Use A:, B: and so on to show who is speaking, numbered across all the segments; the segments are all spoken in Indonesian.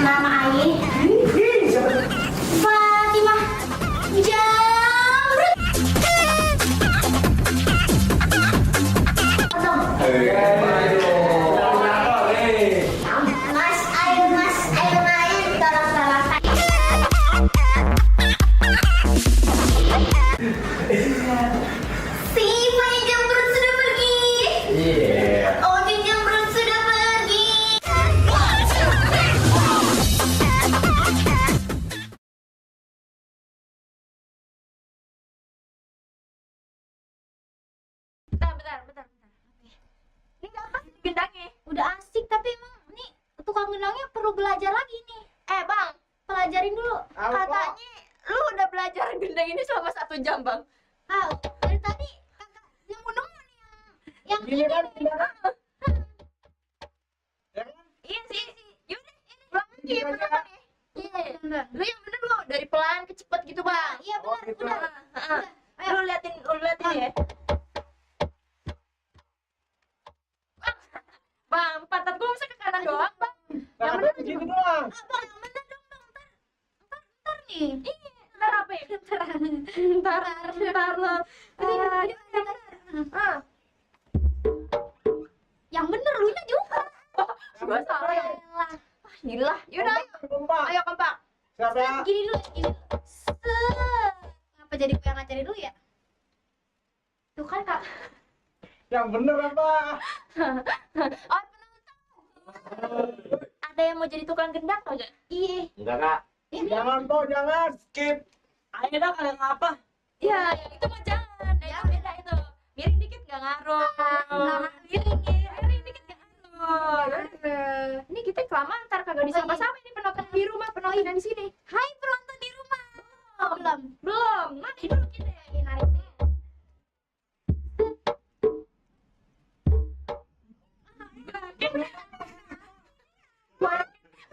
A: Nama Ain Fatimah Jamrut. Mas Ain tolong. Si Fani Jamrut sudah pergi. Odin Jamrut sudah pergi. Bentar. Ini apa sih gendangnya? Udah asik tapi emang nih tukang gendangnya perlu belajar lagi nih. Bang, pelajarin dulu. Katanya lu udah belajar gendang ini selama 1 jam, Bang. Dari tadi kakak nemu nih yang ini kan iya sih. Yaudah, ini Bang aja ya pertama nih. Iya. Lu yang bener lu dari pelan ke cepet gitu, Bang. Iya benar. Ayo lu liatin ya. Bang, pantat gua masa ke kanan doang, Bang. Yang bener
B: begini doang.
A: Bang, yang nih.
B: Ntar apa ya? Ntar lo.
A: Yang bener lu nya juga.
B: Gue salah ya. Gila. Yaudah, ayo kompak.
C: Siapa?
A: Gini dulu, gini. Ngapa jadi gue yang ngajarin dulu ya? Tuh kan Kak.
C: Yang bener apa?
B: Oh, ada yang mau jadi tukang gendang kagak?
A: Iya.
C: Enggak, Kak. Jangan toh, jangan skip.
D: Ayo dah kalian apa?
B: Ya, yang itu mah jangan. Ya, beda itu. Miring dikit gak ngaruh.
A: Nah, miring
B: Dikit gak ngaruh. Ini kita kelamaan ntar kagak disapa-sapa ini penonton di rumah, penonton di sini.
A: Hai penonton di rumah. Belum.
B: Belum. Mati dulu kita.
A: Lagi nariknya.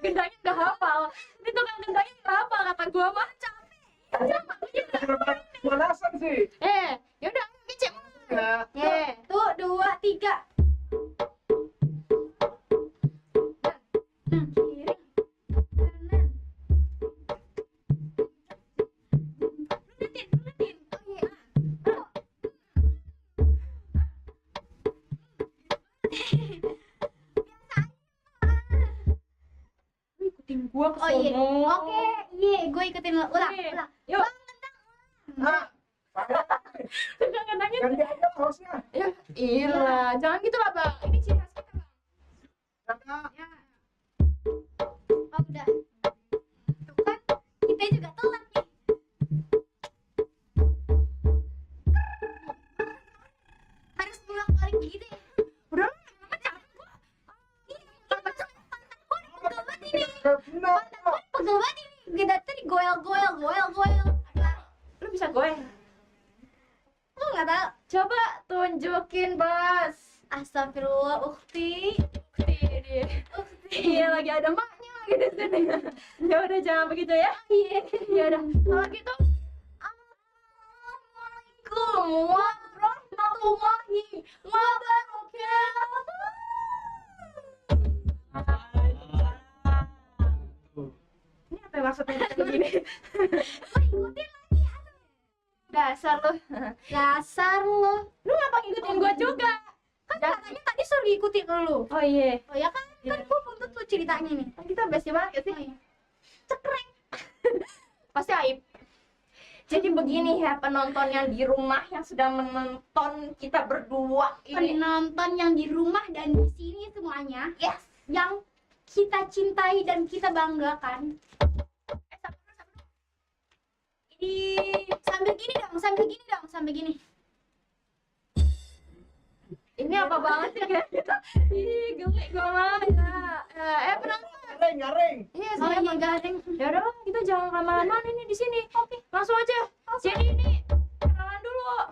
B: Gendangnya nggak hafal. Ini tukang gendangnya nggak hafal kata gua mah.
C: Manasan sih.
B: Yaudah, kecil.
C: Ya.
A: Tuh, 2, 3. Kiri, kanan.
B: Lunatin. Ikutin gua ke
A: Oh iya.
B: sono.
A: Oke, iya, gue ikutin lo. Ulang.
B: Yuk.
C: Nah,
B: Tukang gendangnya.
C: ganti aja hostnya.
B: Ya, iya, jangan gitu lah bang. Ini ciri khas kita bang.
C: Kakak.
A: Ya. Oh, udah. Tuh kan, kita juga telat nih. Harus pulang balik gitu ya.
B: Udah lah, lama capek gua.
A: Ini pegel banget ini.
C: Benar.
A: Pegel banget ini. Kita tadi goel. Aduh,
B: Lu bisa goyang.
A: lu nggak tahu.
B: Coba tunjukin bos.
A: Astagfirullah, ukti.
B: Iya lagi ada maknya lagi di sini. Ya udah jangan begitu ya.
A: Iya.
B: Ya udah kalau gitu.
A: Assalamualaikum warahmatullahi wabarakatuh.
B: Ini apa yang maksudnya begini?
A: Ikutin lagi.
B: Dasar lu.
A: Dasar lo.
B: Lu ngapa ngikutin gua juga?
A: Kan katanya tadi suruh ngikutin lu.
B: Oh iya.
A: Oh ya kan? Kan gua buntut lu ceritanya nih.
B: Kan kita besti banget ya sih.
A: Oh, iya. Cekrek.
B: Pasti aib. Jadi begini ya penonton yang di rumah yang sedang menonton kita berdua ini.
A: Penonton yang di rumah dan di sini semuanya.
B: Yes.
A: Yang kita cintai dan kita banggakan.
B: Ini
A: Sambil gini dong, sambil gini.
B: ini apa banget sih kayak kita? Ih, geli gua mah ya. Penonton.
C: Garing.
B: Iya,
A: Oh
B: siapa?
A: iya, gading.
B: Ya udah lah, kita jangan lama-lama ini di sini. Oke, langsung aja. Jadi ini kenalan dulu.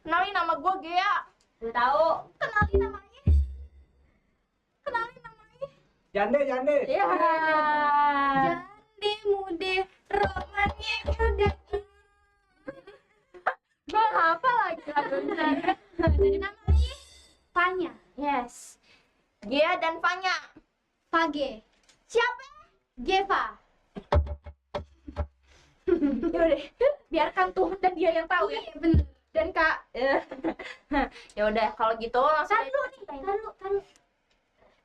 B: Kenalin nama gue Gea. Udah tahu.
A: Kenalin namanya.
C: Jande.
B: Iya.
A: Jande mude romannya udah.
B: Gue apa lagi lagunya?
A: Jadi namanya Fanya.
B: Yes. Gea dan Fanya.
A: Fage.
B: Siapa?
A: Geva.
B: Yaudah, biarkan Tuhan dan dia yang tahu ya.
A: Iya bener.
B: Dan Kak. Ya udah, kalau gitu langsung aja
A: Taruh nih,
B: ceritain.
A: taruh.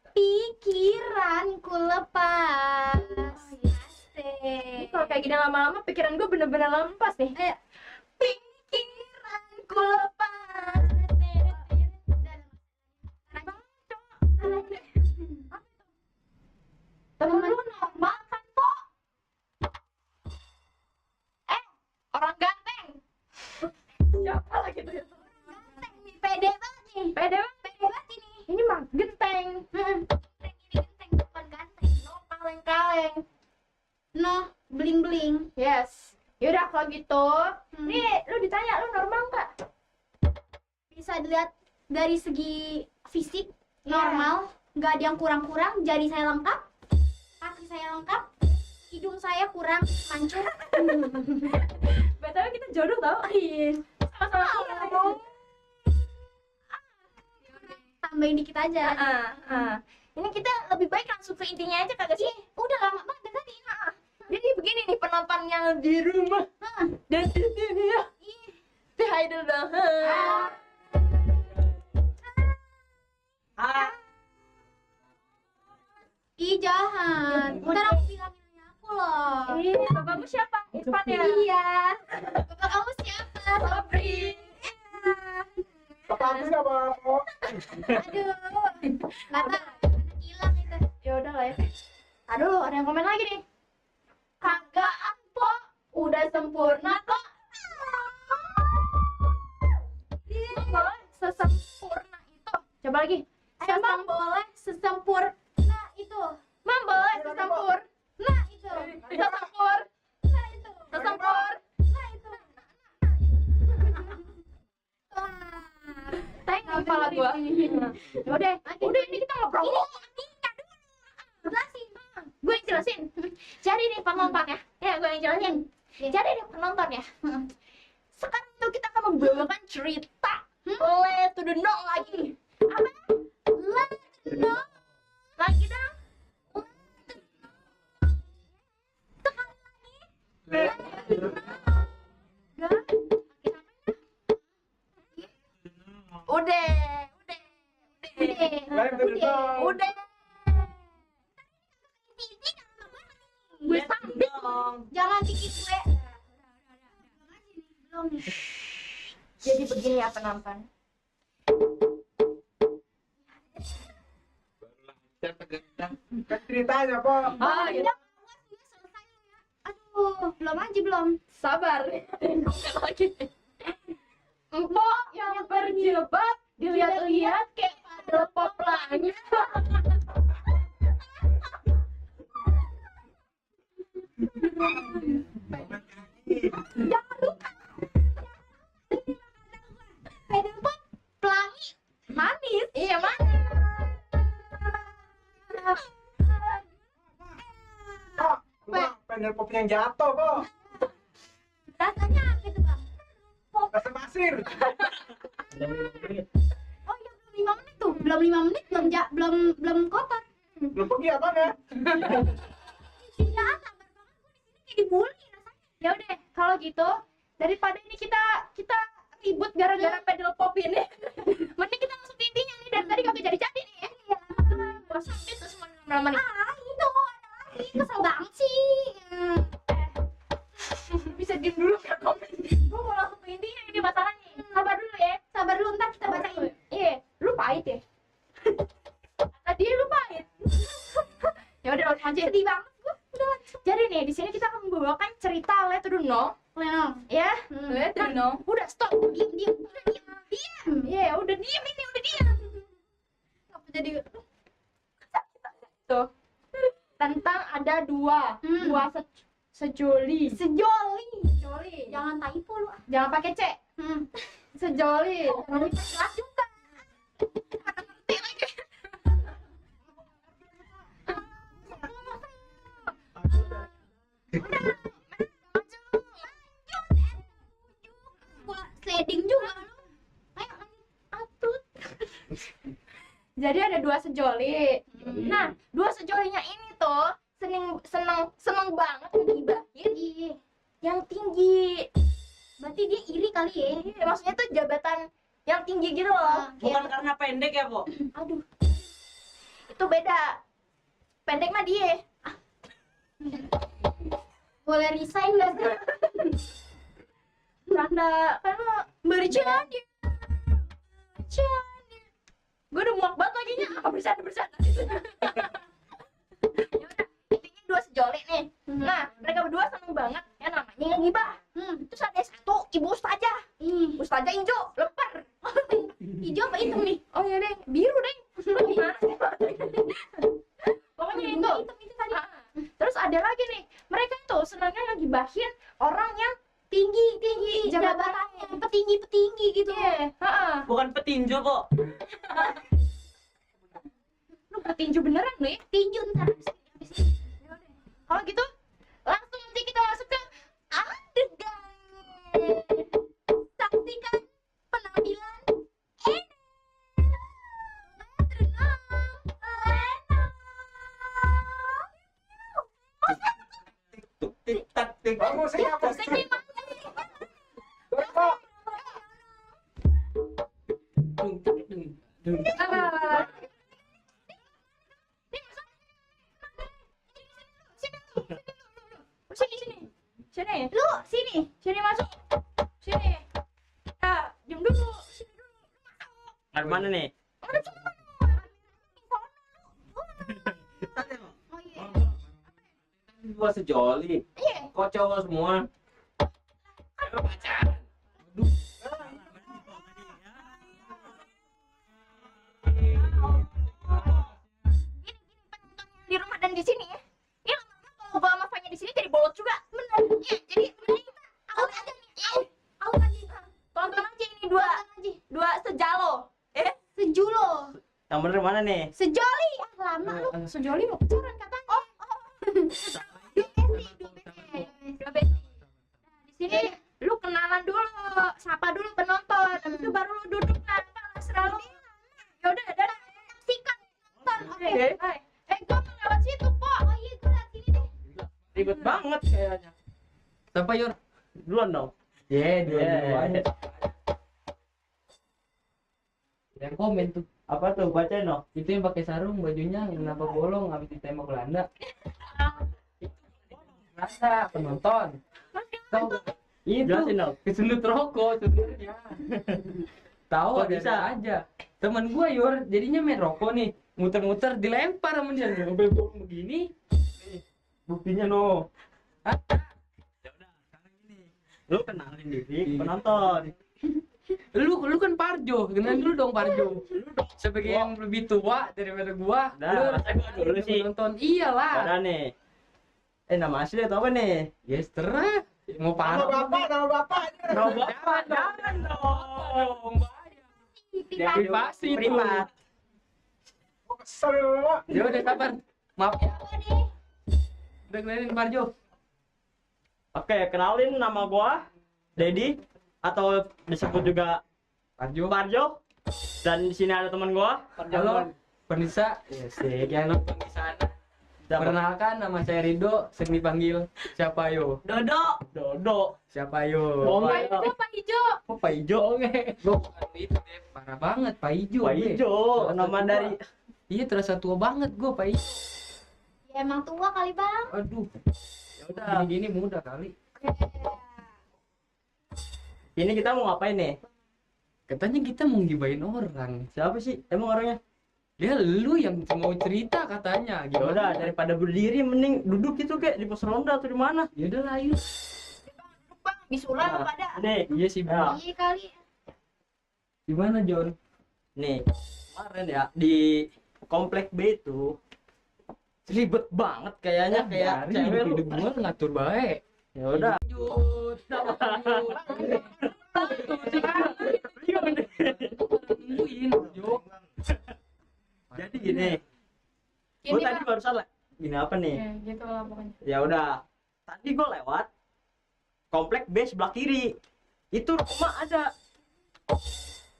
A: Pikiranku lepas.
B: Ini kalau kayak gini lama-lama pikiran gue bener-bener lepas nih.
A: Ayo.
B: Pikiranku lepas. Temen lu normal kan kok? Orang ganteng. Siapa lagi tuh?
A: Ganteng nih, pede banget nih.
B: Pede banget.
A: Pede banget ini.
B: Ini mah genteng.
A: Ganteng ini ganteng, bukan ganteng.
B: No kaleng-kaleng.
A: No, bling-bling.
B: Yes. Yaudah kalau gitu, nih lu ditanya lu normal nggak?
A: Bisa dilihat dari segi fisik
B: Iya.
A: normal, nggak ada yang kurang-kurang. Jari saya lengkap, kaki saya lengkap, hidung saya kurang mancung.
B: BTW kita jodoh tau? Iya. Sama-sama.
A: Tambahin dikit aja.
B: Ini kita lebih baik langsung ke intinya aja kagak sih?
A: Udah lama banget tadi.
B: Jadi begini nih penonton yang di rumah dan di sini ya. Hai dulu dong.
A: Ih jahat. Ntar aku bilangin ayah aku loh.
B: Bapakmu siapa? Irfan ya?
A: Iya. Bapak kamu siapa?
B: Sobri.
C: Bapak aku siapa? Po?
A: Aduh. Nggak tahu. Anak hilang itu.
B: Ya udah lah ya. Aduh, ada yang komen lagi nih. Kagak apa, udah sempurna kok. Boleh sesempurna itu. Coba lagi.
A: Emang boleh sesempurna itu.
B: Mam boleh sesempur.
A: Nah itu.
B: Sesempur.
A: Nah itu.
B: Sesempur.
A: Nah itu.
B: Teng kepala gua. Udah, udah ini kita ngobrol.
A: Jelasin.
B: Gue yang jelasin. Jadi nih penonton ya. Ya, gue yang jelasin. Jadi nih penonton ya. Sekarang tuh kita akan membawakan cerita Let to the Know lagi. Apa?
A: Let it know.
B: Lagi dong. Udah.
C: Udah.
B: Gue sambit.
A: Jangan dikit gue. Belum nih.
B: Jadi begini ya penonton.
C: Kan ceritanya, Po.
B: Oh, iya.
A: Aduh, belum.
B: Sabar. Lagi. Empok yang berjilbab dilihat-lihat kayak padel pop lagi. Jangan lupa.
A: Pedal pop pelangi.
B: Manis. Iya, manis.
C: Po, rumah pendel pop yang jatuh, Po.
A: Rasanya apa itu bang?
C: Rasa pasir.
A: Oh iya belum 5 menit tuh. Belum 5 menit belum kotor.
C: Belum pergi apa ya?
A: Tidak sabar banget gue di sini kayak dibully rasanya.
B: Ya udah, kalau gitu daripada ini kita ribut gara-gara pedal pop ini. Mending kita masuk ke intinya nih, dari tadi kagak jadi-jadi nih ya. Bosan gitu semua lama-lama nih.
A: Ah itu ada lagi kesel banget sih.
B: Bisa diem dulu nggak komen? Gue mau langsung ke intinya ini masalahnya. Sabar dulu ya.
A: Sabar dulu ntar kita bacain.
B: Iya, lu pahit ya. Tadi lu pahit. Ya udah langsung aja.
A: Sedih banget gue. Udah.
B: Jadi nih di sini kita akan membawakan cerita Let to the Know.
A: Lenong.
B: Ya, Let to the Know. Udah stop.
A: Diam.
B: Iya, udah diem ini, udah diem.
A: Apa jadi
B: Tuh. Tentang ada dua sejoli.
A: sejoli.
B: Sejoli.
A: Jangan typo lu.
B: Jangan pakai C. Sejoli.
A: Jangan diperjelas juga.
B: Ngerti lagi.
A: Gua sliding juga lu. Ayo
B: Atut. Jadi ada dua sejoli. Nah, dua sejolinya ini tuh seneng banget ngibahin yang tinggi.
A: berarti dia iri kali ya.
B: Iya, maksudnya tuh jabatan yang tinggi gitu loh.
D: Bukan karena pendek ya, Po?
B: Aduh. Itu beda. Pendek mah dia.
A: Boleh resign gak sih?
B: Tanda karena bercanda. Gue udah muak banget lagi nya. Apa bercanda. Ya udah, intinya dua sejoli nih. Nah, mereka berdua seneng banget ya namanya ngegibah. Terus ada satu ibu ustazah. Ustazah Injo, lemper.
A: Hijau apa hitam nih?
B: Oh iya deh, biru deh. Lu gimana sih? Pokoknya itu.
A: Hitam tadi.
B: Terus ada lagi nih, mereka itu senangnya ngegibahin orang yang tinggi
A: Jabatannya petinggi gitu.
B: Iya,
D: Bukan petinju, Po.
B: lu petinju beneran lu ya?
A: Tinju ntar habis ini.
B: Kalau gitu, langsung aja kita masuk ke adegan.
A: Saksikan penampilan
D: Tuk tik tak musik.
C: Oh, musik apa?
B: Musik di mana?
C: Sorry, Pok.
B: Sini, sini. Sini.
A: Lu sini.
B: Sini masuk. Sini. Ya, diam dulu. Sini dulu.
D: Dari mana nih?
A: Oh iya.
E: Gua sejoli.
B: Iya.
E: Kok cowok semua? Ayo pacaran.
B: Di rumah dan di sini ya. Ya lama-lama kalau gua sama Fanya di sini jadi bolot juga. Bener. Iya, jadi mending out aja nih. Out aja. Tonton aja ini dua sejalo.
A: Sejulo.
D: Yang bener mana nih?
A: Sejoli. Ah, lama lu.
B: Sejoli mau pacaran katanya. Oh. Dua besti. Di sini lu kenalan dulu, sapa dulu penonton, habis itu baru lu duduk lah, selalu. Yaudah, dadah, sikat nonton. Oke. Bye. Gua mau lewat situ, Po.
A: Oh iya, gue liat sini deh.
E: Ribet banget kayaknya. Sampai Yor.
D: Duluan dong.
E: Dua-duaan. Yang komen tuh.
D: Apa tuh? Bacain dong.
E: Itu yang pakai sarung bajunya kenapa bolong habis ditembak Belanda. Rasa penonton. Tahu nggak? Itu
D: Jelasin dong.
E: kesulut rokok sebenarnya. Tahu
D: Kok
E: ada
D: bisa?
E: aja. Temen gua Yor, jadinya main rokok nih, muter-muter dilempar sama dia sampai bolong begini. Nih, buktinya no.
D: Ya udah, sekarang gini. Lu kenalin diri penonton.
E: Lu kan Parjo, kenalin dulu dong Parjo. Lu dong sebagai yang lebih tua daripada gua.
D: Dah,
E: Lu
D: masa gua dulu sih.
E: nonton. Iyalah.
D: Udah nih. Nama asli atau apa nih?
E: Yes, terah. Mau
C: Nama
E: parah.
C: bapak, nama bapak aja.
D: Nama bapak, jangan
E: dong.
D: Ya,
E: Privasi itu.
D: privat.
C: Kok kesel lu, Pak?
E: Ya udah sabar. Maaf ya. Udah kenalin Parjo.
D: Oke, kenalin nama gua Dedi atau disebut juga
E: Parjo.
D: Parjo. Dan di sini ada teman gua.
E: Halo. Penisa. Ya sih, yang nonton di sana.
D: Siapa?
E: Perkenalkan nama saya Rido, sering dipanggil siapa yo?
D: Dodo. Dodo.
E: Siapa yo?
D: Oh,
B: Pak Ijo, Pak Ijo.
D: Oh, Pak Ijo.
E: Gua bukan itu deh, parah banget Pak Ijo.
D: Pak
E: gue.
D: Ijo,
E: Terasa
D: nama
E: tua.
D: dari
E: Iya terasa tua banget gua Pak Ijo.
A: Ya emang tua kali, Bang.
E: Aduh,
D: Ya udah.
E: gini-gini muda kali.
D: Ini kita mau ngapain nih?
E: Katanya kita mau gibain orang.
D: Siapa sih? Emang orangnya?
E: Dia lu yang mau cerita katanya.
D: Ya udah,
E: Gimana?
D: daripada berdiri mending duduk gitu kayak di pos ronda atau di mana?
E: Ya udah lah, yuk.
B: Bang, bisulap
D: Nah,
B: pada.
D: nih,
E: Iya sih,
D: Ya.
E: Bang.
A: Iya kali.
E: Gimana, John?
D: nih. Kemarin ya di komplek B itu ribet banget kayaknya kayak cewek lu.
E: hidup gua ngatur baik.
D: Ya udah.
E: Lanjut. Nungguin, Jo.
D: Jadi gini,
B: Gini,
D: gua tadi
B: Bang.
D: barusan gini apa nih?
B: Ya, gitu lah pokoknya.
D: Ya udah. Tadi gua lewat komplek B sebelah kiri. Itu rumah ada.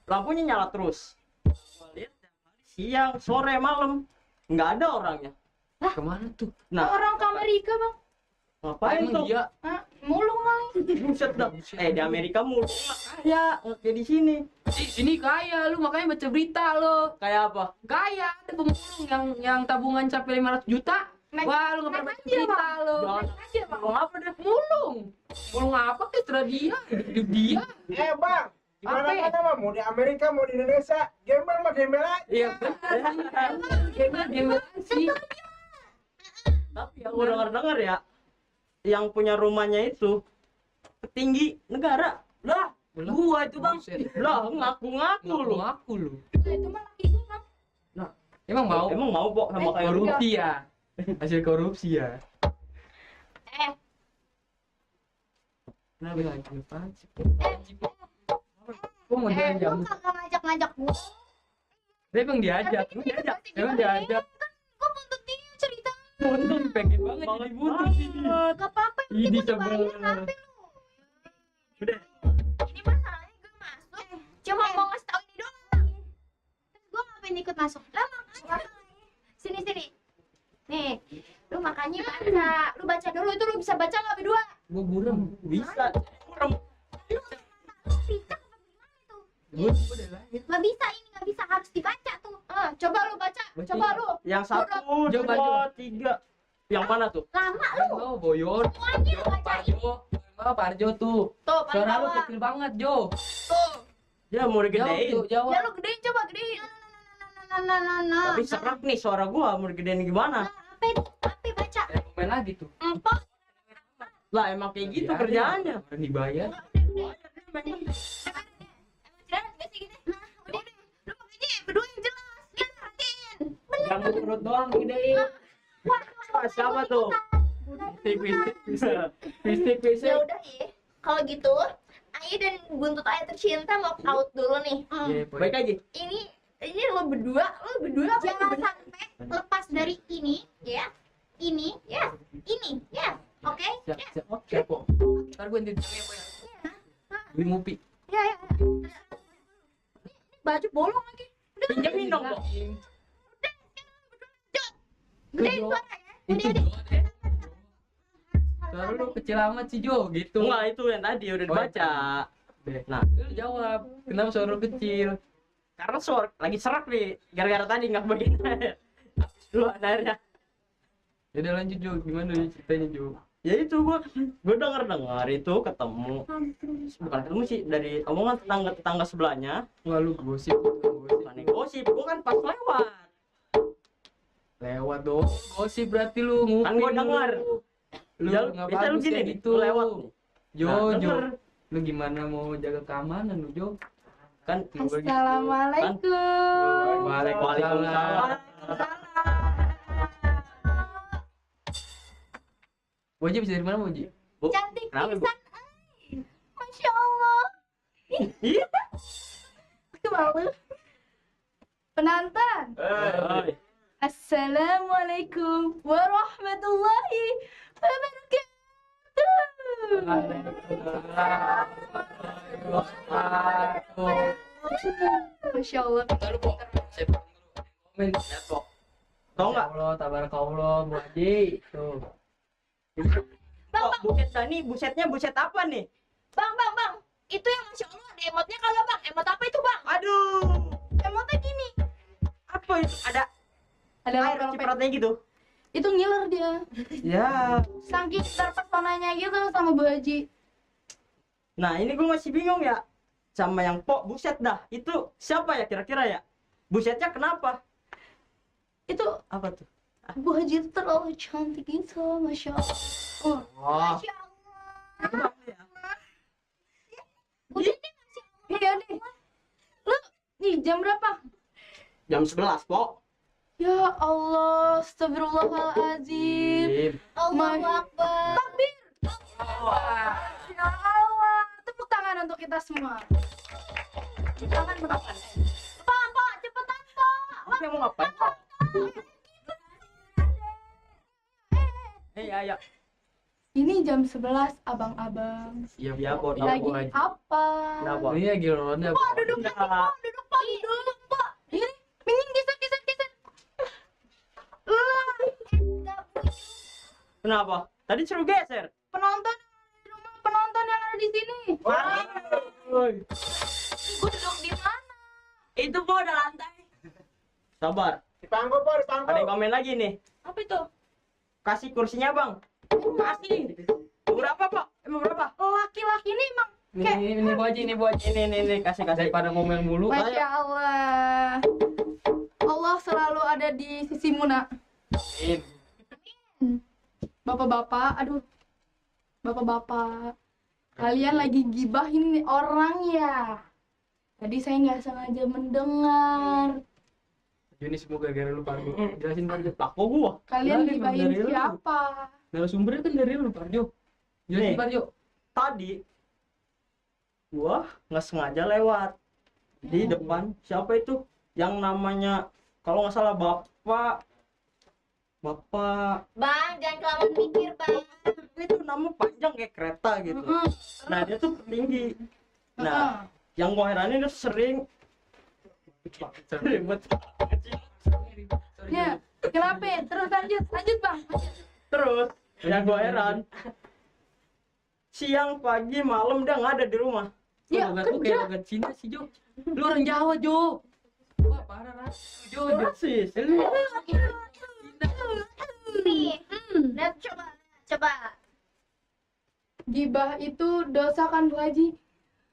D: Lampunya nyala terus. Gua lihat tiap hari siang, sore, malam nggak ada orangnya.
E: Kemana tuh?
D: Nah,
B: Orang ke Amerika, Bang.
D: ngapain
E: Emang
D: tuh?
E: dia
B: Hah? Mulung kali.
D: Buset dah. Di Amerika mulu nggak kaya, nggak kayak di sini.
E: di sini kaya, lu makanya baca berita lo.
D: Kayak apa?
E: Kaya ada pemulung yang tabungan sampai 500 juta. Wah, lu nggak pernah baca berita lo.
D: Jangan
B: Aja, Bang.
D: ngomong apa deh.
E: Mulung. Mulung apa ke terserah dia, hidup dia.
C: Bang, gimana
E: Apa?
C: kata Bang? Mau di Amerika, mau di Indonesia, gembel mah gembel aja.
E: Iya, gimana sih?
D: Tapi yang gue dengar ya, yang punya rumahnya itu petinggi negara. Lah, gua itu bang. Lah, ngaku-ngaku lu.
E: Ngaku lu.
B: Nah, itu mah laki gua, Bang.
E: Emang mau?
D: Emang mau kok sama kayak lu?
E: Korupsi ya. Hasil korupsi ya. Nah, bilang apaan sih? Gua mau
A: Lu
E: jalan-jalan.
A: kagak ngajak-ngajak gua.
E: Dia emang diajak. Lu diajak. Emang diajak.
A: Gua buntut dia cerita.
E: Nonton pengen banget
D: Banget
E: jadi butuh ini.
A: Gak apa-apa, yang
E: Ini
A: penting gua dibayar
E: sebelah.
A: sampai lu.
D: Udah.
B: Ini masalahnya gue masuk. Cuma mau ngasih tau ini doang.
A: Terus gua ngapain ikut masuk? Lah makanya. Sini. Nih, lu makanya baca. Lu baca dulu itu lu bisa baca nggak berdua?
E: Gua buram.
D: Bisa. Kurang.
A: Picak apa gimana tuh?
E: Gua udah lahir.
A: Nggak bisa ini, nggak bisa, harus dibaca tuh.
B: Coba lu baca. Coba lu.
D: Yang 1,
E: Coba,
D: 2, 3. Yang mana tuh?
A: Lama lu.
E: Oh, Boyor.
A: Semuanya lu bacain.
E: Parjo. Oh, Parjo tuh.
B: Tuh, paling
E: Suara lu
B: bawah.
E: kecil banget, Jo.
B: Tuh.
D: Ya mau
E: Jawab
D: digedein.
E: tuh, jawab.
B: Ya lu gedein, coba gedein.
A: Nah.
D: Tapi serak nih suara gua mau digedein gimana?
A: Apa baca?
E: Komen lagi tuh.
B: 4.
D: Lah emang kayak gitu
E: Ya,
D: kerjaannya.
E: Orang dibayar.
B: Emang istirahat gak sih gini? Udah deh. Lu makanya berdua yang jelas. Lihat, perhatiin.
E: Yang perut doang gedein.
D: Wah, siapa tuh?
E: Fisik.
B: Ya udah ya. Kalau gitu, Ayu dan buntut Ayu tercinta mau out dulu nih.
E: Iya, Boy.
D: Baik aja.
B: Ini lo berdua apa
A: Jangan
B: bener?
A: sampai lepas dari ini, ya. Ini, ya. Ini, ya. Oke?
E: Siap. Siap, kok. Ntar gue nanti ya, Boy. Beli ngopi.
B: Ya. Ini baju bolong lagi.
D: Pinjemin dong, Kok.
B: Gedein suara ya.
E: Itu Jo deh. Suara lu kecil amat sih, Jo. Gitu.
D: Enggak, itu yang tadi udah dibaca.
E: Deh.
D: Nah,
E: Lu jawab. Kenapa suara lu kecil?
D: karena suara lagi serak nih. Gara-gara tadi nggak bagian air. Lu airnya.
E: Ya udah lanjut, Jo. Gimana ceritanya, Jo?
D: Ya itu gua dengar itu ketemu. Bukan ketemu sih, dari omongan tetangga sebelahnya.
E: Wah, lu gosip.
D: Bukan gosip, gua kan pas lewat.
E: Lewat dong. Gosip berarti lu nguping.
D: Kan gua dengar.
E: Lu
D: Ya,
E: nggak
D: biasa lu
E: bagus
D: gini
E: kayak
D: nih,
E: gitu.
D: lu lewat nih.
E: Jo,
D: Nah,
E: Jo.
D: denger.
E: Lu gimana mau jaga keamanan lu, Jo?
D: Kan
B: Assalamualaikum.
D: Waalaikumsalam.
E: Boji bisa dari mana, Boji?
D: Bu,
A: Cantik
D: kenapa, Bu?
A: pisan. Masya Allah.
D: Iya.
A: Aku malu.
B: Penonton.
D: Oi.
B: Assalamualaikum warahmatullahi wabarakatuh. Masya Allah.
E: Komen.
D: Tau nggak?
E: Allah, tabarakallah, Boji. Tuh.
D: Kok buset Dani, busetnya buset apa nih?
B: Bang. Itu yang Masya Allah ada emotnya kagak bang? Emot apa itu bang?
D: Aduh.
B: Emotnya gini.
D: Apa itu? Ada
B: Ada
D: air
B: lempel-lempel.
D: cipratnya gitu.
B: Itu ngiler dia.
D: Ya.
B: Saking terpesonanya gitu sama Bu Haji.
D: Nah, ini gue masih bingung ya. Sama yang pok buset dah. Itu siapa ya kira-kira ya? Busetnya kenapa?
B: Itu
D: Apa tuh?
B: Bu Haji itu terlalu cantik gitu, Masya Allah. Oh,
D: Wah.
B: Masya Allah. Iya deh. Lu, nih jam berapa?
D: Jam 11, pok.
B: Ya Allah, astagfirullahaladzim.
A: Allahu Akbar.
B: Takbir. Ya Allah, tepuk tangan untuk kita semua. Tangan berapa? Pak, cepetan Pak.
D: Apa yang mau ngapain, Pak? Ayo.
B: Ini jam 11, abang-abang.
E: Iya,
D: Iya,
E: Pok.
D: Pok.
B: Lagi
E: Boji.
B: apa?
D: Kenapa?
E: Ini lagi ronda.
B: Pak, duduk
D: Enggak.
B: Pak, duduk Pak, duduk Pak. Ini, mingin geser.
D: Kenapa? Tadi suruh geser.
B: Penonton di rumah, penonton yang ada di sini.
D: Woi.
B: Gue duduk di mana?
D: Itu kok ada lantai. Sabar.
C: Di pangku, Pak, di pangku.
D: Ada yang komen lagi nih.
B: Apa itu?
D: Kasih kursinya, Bang. Kasih. Berapa, Pak? Emang berapa?
B: Laki-laki ini emang
E: Ini Boji, ini Boji.
D: Ini kasih.
E: Daripada ngomel mulu.
B: Masya Allah. Allah selalu ada di sisi Muna.
E: Amin.
B: Bapak-bapak, aduh. Bapak-bapak. Kalian lagi gibahin orang ya. Tadi saya nggak sengaja mendengar.
E: Ini semua gara-gara lu, Parjo. Jelasin, Parjo.
D: Laku gua.
B: Kalian
E: Lah, emang
B: gibahin
E: dari lu.
B: siapa?
E: Narasumbernya kan dari lu, Parjo. Jelasin,
D: Nih.
E: Parjo.
D: Tadi gua nggak sengaja lewat di depan siapa itu yang namanya kalau nggak salah bapak
A: Bang, jangan kelamaan mikir, Bang.
D: itu nama panjang kayak kereta gitu. Nah dia tuh tinggi. Nah yang gua heranin dia sering ribet.
B: Ya, kenapa? Terus lanjut Bang. Lanjut.
D: Terus yang gua heran siang, pagi, malam dia nggak ada di rumah.
E: Ya, logat lu kayak logat Cina sih, Jo. Lu orang Jawa, Jo. Wah, parah, Ras. Jo, Jo.
D: Rasis.
E: Lu
A: Nih, lihat coba.
B: Gibah itu dosa kan Bu Haji?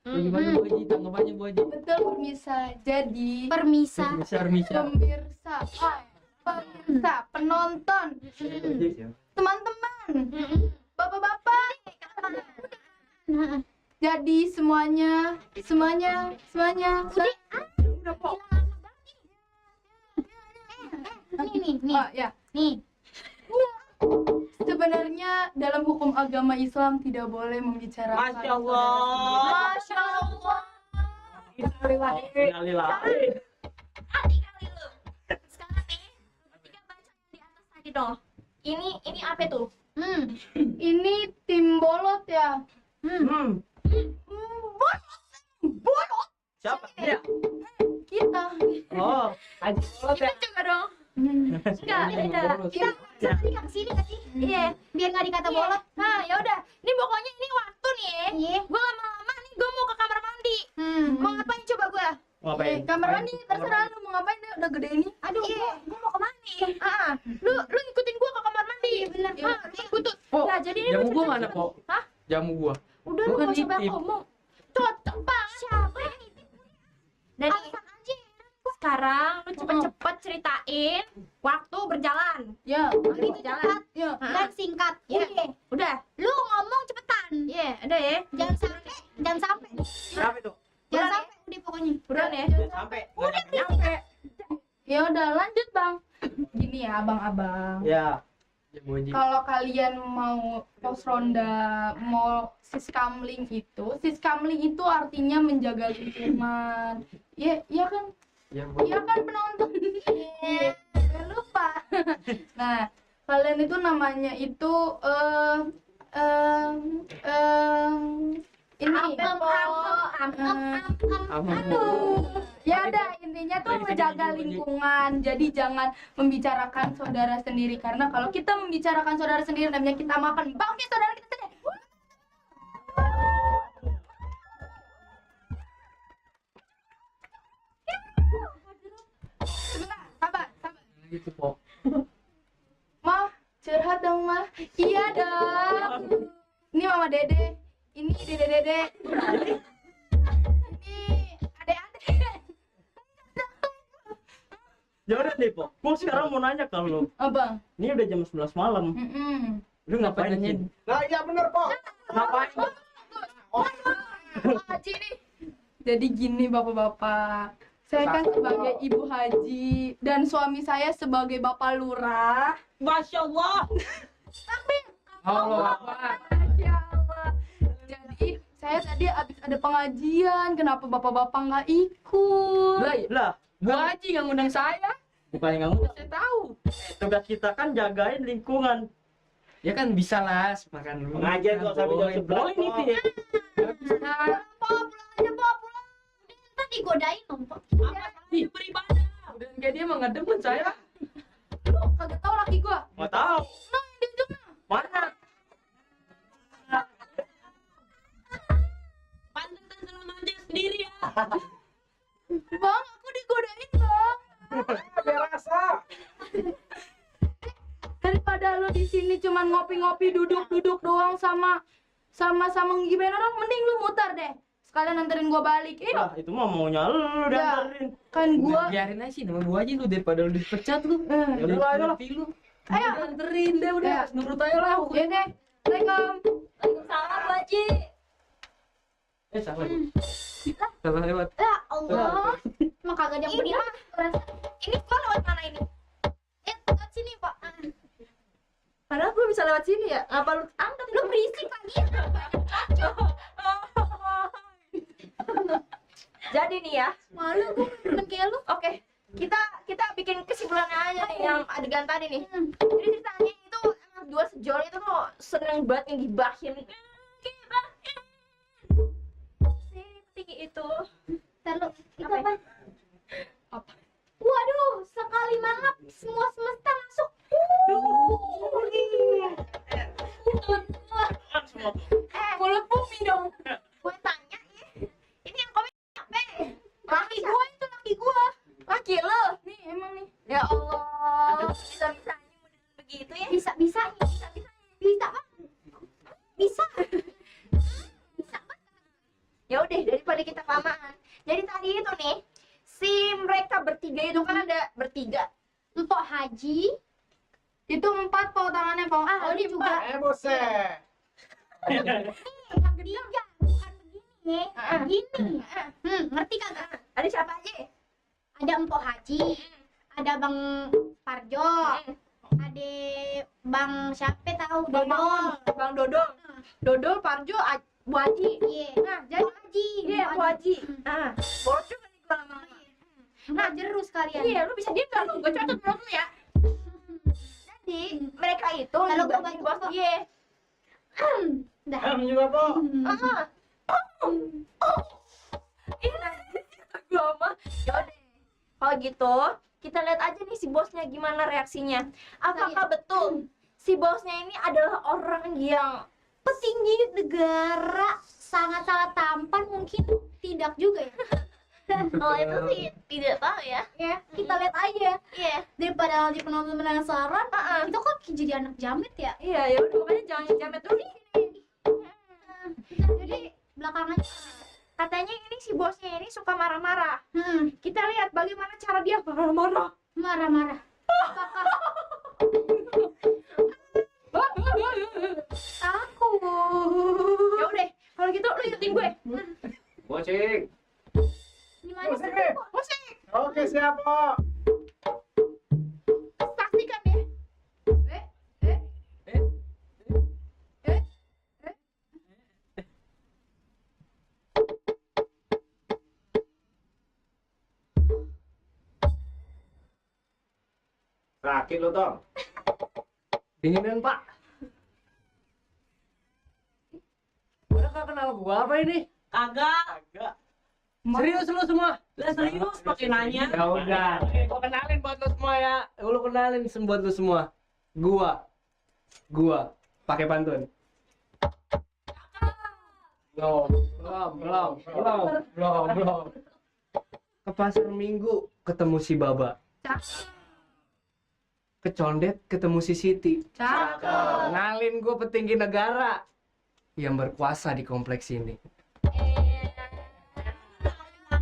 E: bagaimana Bu Haji? Tanggapannya Bu Haji?
B: Betul pemirsa. Jadi
A: Permisa.
E: Bisa.
B: pemirsa, penonton, teman-teman, bapak-bapak. Jadi semuanya.
A: Udah kok. Nih.
B: Oh, ya.
A: Nih.
B: Sebenarnya dalam hukum agama Islam tidak boleh membicarakan.
D: Masya Allah.
A: Masya Allah.
D: Innalillahi.
A: Hati kali lu. Sekarang nih, kita baca yang di atas tadi dong. Ini apa tuh?
B: Ini tim bolot ya.
A: Bolot.
D: Siapa? Dia.
B: Kita.
D: Oh, Haji Bolot ya.
A: Coba dong. Enggak. Kita sini kasih. Iya, biar nggak dikata bolot.
B: Nah, ya udah.
A: Ini pokoknya ini waktu nih.
B: Iya.
A: Gue lama-lama nih gue mau ke kamar mandi. Mau ngapain coba gue?
D: Ngapain?
B: Kamar mandi terserah lu mau ngapain deh, udah gede ini.
A: Aduh, gue mau ke mandi. Lu ngikutin gue ke kamar mandi. Bener. Lu butut.
E: Po,
A: Nah, jadi ini
E: jamu
A: gua
E: gua
A: cerita-
E: mana, Po?
A: Hah?
E: Jamu gua.
A: Udah
E: Gua
A: lu
E: kan
A: gak usah banyak
E: nitip.
A: ngomong. Cocok banget. Siapa yang nitip? Dan sekarang lu cepet-cepet ceritain waktu berjalan.
B: Ya.
A: Itu cepat
B: Ya.
A: dan singkat. Udah. Lu ngomong cepetan. Iya, udah ya. Jangan sampai.
D: Berapa itu?
A: Jangan sampai udah pokoknya.
B: Udah
A: ya.
D: Jangan sampai. Nggak nyampe.
B: Ya udah lanjut, Bang. Gini ya, abang-abang.
D: Ya.
E: Ya Bu Haji.
B: Kalau kalian mau pos ronda, mau siskamling itu artinya menjaga lingkungan. Iya kan?
E: Ya Bu Haji.
B: Iya kan penonton? Jangan lupa. Nah, kalian itu namanya itu ini.
E: Aman.
B: Ya udah, intinya tuh menjaga lingkungan. Jadi jangan membicarakan saudara sendiri, karena kalau kita membicarakan saudara sendiri namanya kita makan bangke saudara kita sendiri. Sebentar, sabar.
E: Gitu, Po.
B: Mah, curhat dong, Mah. Iya dong. Ini Mama Dede. Ini Dede. Ini adek-adek.
D: Ya udah nih, Po. Gua sekarang mau nanya ke lu.
B: Abang.
D: Ini udah jam 11 malam. Lu ngapain
E: Ngapain
D: sih?
C: Nah iya bener po.
D: Ngapain?
B: Haji nih. Jadi gini Bapak-bapak, saya kan sebagai Ibu Haji dan suami saya sebagai Bapak Lurah.
D: Masya Allah.
E: Allah Akbar.
B: Masya Allah. Jadi saya tadi habis ada pengajian, kenapa Bapak-bapak nggak ikut?
D: Lah,
E: Bu Haji nggak ngundang saya.
D: bukan yang ngundang.
E: Saya tahu.
D: Tugas kita kan jagain lingkungan.
E: Ya kan bisa lah, makan dulu.
C: Pengajian kok sampai jam 11.
D: Boleh nih, Ti.
E: Nggak bisa.
A: Pulang aja. Ntar digodain dong, Pak.
E: Ih, beribadah. Udah kayak dia mah nggak demen saya.
B: Lu kagak tahu laki gua.
D: Nggak tahu.
B: Nah, di ujung nah.
D: Mana?
E: Pantesan selama aja sendiri ya.
B: Bang, aku digodain, Bang.
C: Biar rasa.
B: Daripada lu di sini cuman ngopi-ngopi duduk-duduk doang sama ngibain orang, mending lu muter deh. Sekalian anterin gua balik.
D: Lah, itu mah maunya lu dianterin.
B: Kan gua
E: Biarin aja sih nama Bu Haji lu daripada lu dipecat lu.
D: Ya udah lah, ayo lah.
E: Ngerti lu.
B: Ayo.
E: Udah anterin deh udah.
B: Ya.
E: Nurut aja lah.
B: ya deh. Assalamualaikum.
A: Waalaikumsalam, Bu Haji.
E: Salah. Salah lewat.
A: Ya Allah. Emang kagak ada yang beri mah. Ini gua lewat mana ini? Lewat sini, Pak.
B: Padahal gua bisa lewat sini ya. Ngapa lu angkat?
A: Lu berisik lagi.
B: Jadi nih ya.
A: Malu gua temen kayak lu.
B: Oke. Kita bikin kesimpulannya aja nih yang adegan tadi nih. Jadi ceritanya itu emang dua sejoli itu tuh seneng banget ngegibahin.
A: Tinggi itu. Ntar lu, itu
B: Apa?
A: apa? Waduh, sekali mangap semua semesta masuk.
D: Kan semua.
B: Mulut nyanyi dong. Gue tanya ya. Ini yang komen siapa? Laki gue itu, laki gue. Laki lo. Nih emang nih. Ya Allah. Bisa-bisanya model begitu ya.
A: Bisa-bisanya. Bisa bang. Bisa. Bisa bang.
B: Ya udah, daripada kita kelamaan. Jadi tadi itu nih, si mereka bertiga itu kan ada bertiga.
A: Empok Haji.
B: Itu 4 po tangannya po.
A: Ah, ini juga.
C: buset.
A: Yang ketiga. Bukan begini. Begini. Ngerti kagak?
B: Ada siapa aja?
A: Ada Empok Haji. Ada Bang Parjo. Ada Bang siapa tahu? Dodol.
B: Bang Dodol. Dodol, Parjo, Bu Haji.
A: Iya.
B: Nah, jadi
A: Haji.
B: iya Bu Haji. Nah, bocor kan gua lama-lama.
A: Nah, jerus kalian.
B: Iya, lu bisa diam kan? Gue catat menurut lu ya. Jadi mereka itu
A: Kalau gua
B: dibagi
A: bantu
B: bos
A: kok.
B: iya.
A: Dah.
C: Juga po.
B: Ini nanti gua mah. Yaudah. Kalau gitu, kita lihat aja nih si bosnya gimana reaksinya. Apakah betul si bosnya ini adalah orang yang
A: Petinggi negara sangat-sangat tampan, mungkin tidak juga ya.
B: kalau itu sih tidak tahu ya.
A: Ya, kita lihat aja.
B: Iya.
A: Daripada nanti penonton penasaran, itu kan jadi anak jamet ya.
B: Iya, ya udah makanya jangan jamet dulu nih.
A: Jadi belakangan
B: Katanya ini si bosnya ini suka marah-marah. Kita lihat bagaimana cara dia marah-marah.
A: marah-marah.
B: Takut. Ya udah, kalau gitu lu ikutin gue.
E: Bocing.
A: Gimana
C: Musik
A: sih?
C: nih.
B: Musik.
C: Oke, siap po.
B: Pastikan ya.
E: Sakit lo, Tong. Dinginan, Pak. Udah gak kenal gua apa ini?
D: Kagak.
E: Serius lu semua?
D: Lah serius pakai nanya.
E: Ya udah. Gua kenalin buat lu semua ya. Lu kenalin buat lu semua. Gua pakai pantun. Belum. Ke pasar Minggu ketemu si Baba. Ke Condet ketemu si Siti. Kenalin gue petinggi negara yang berkuasa di kompleks ini.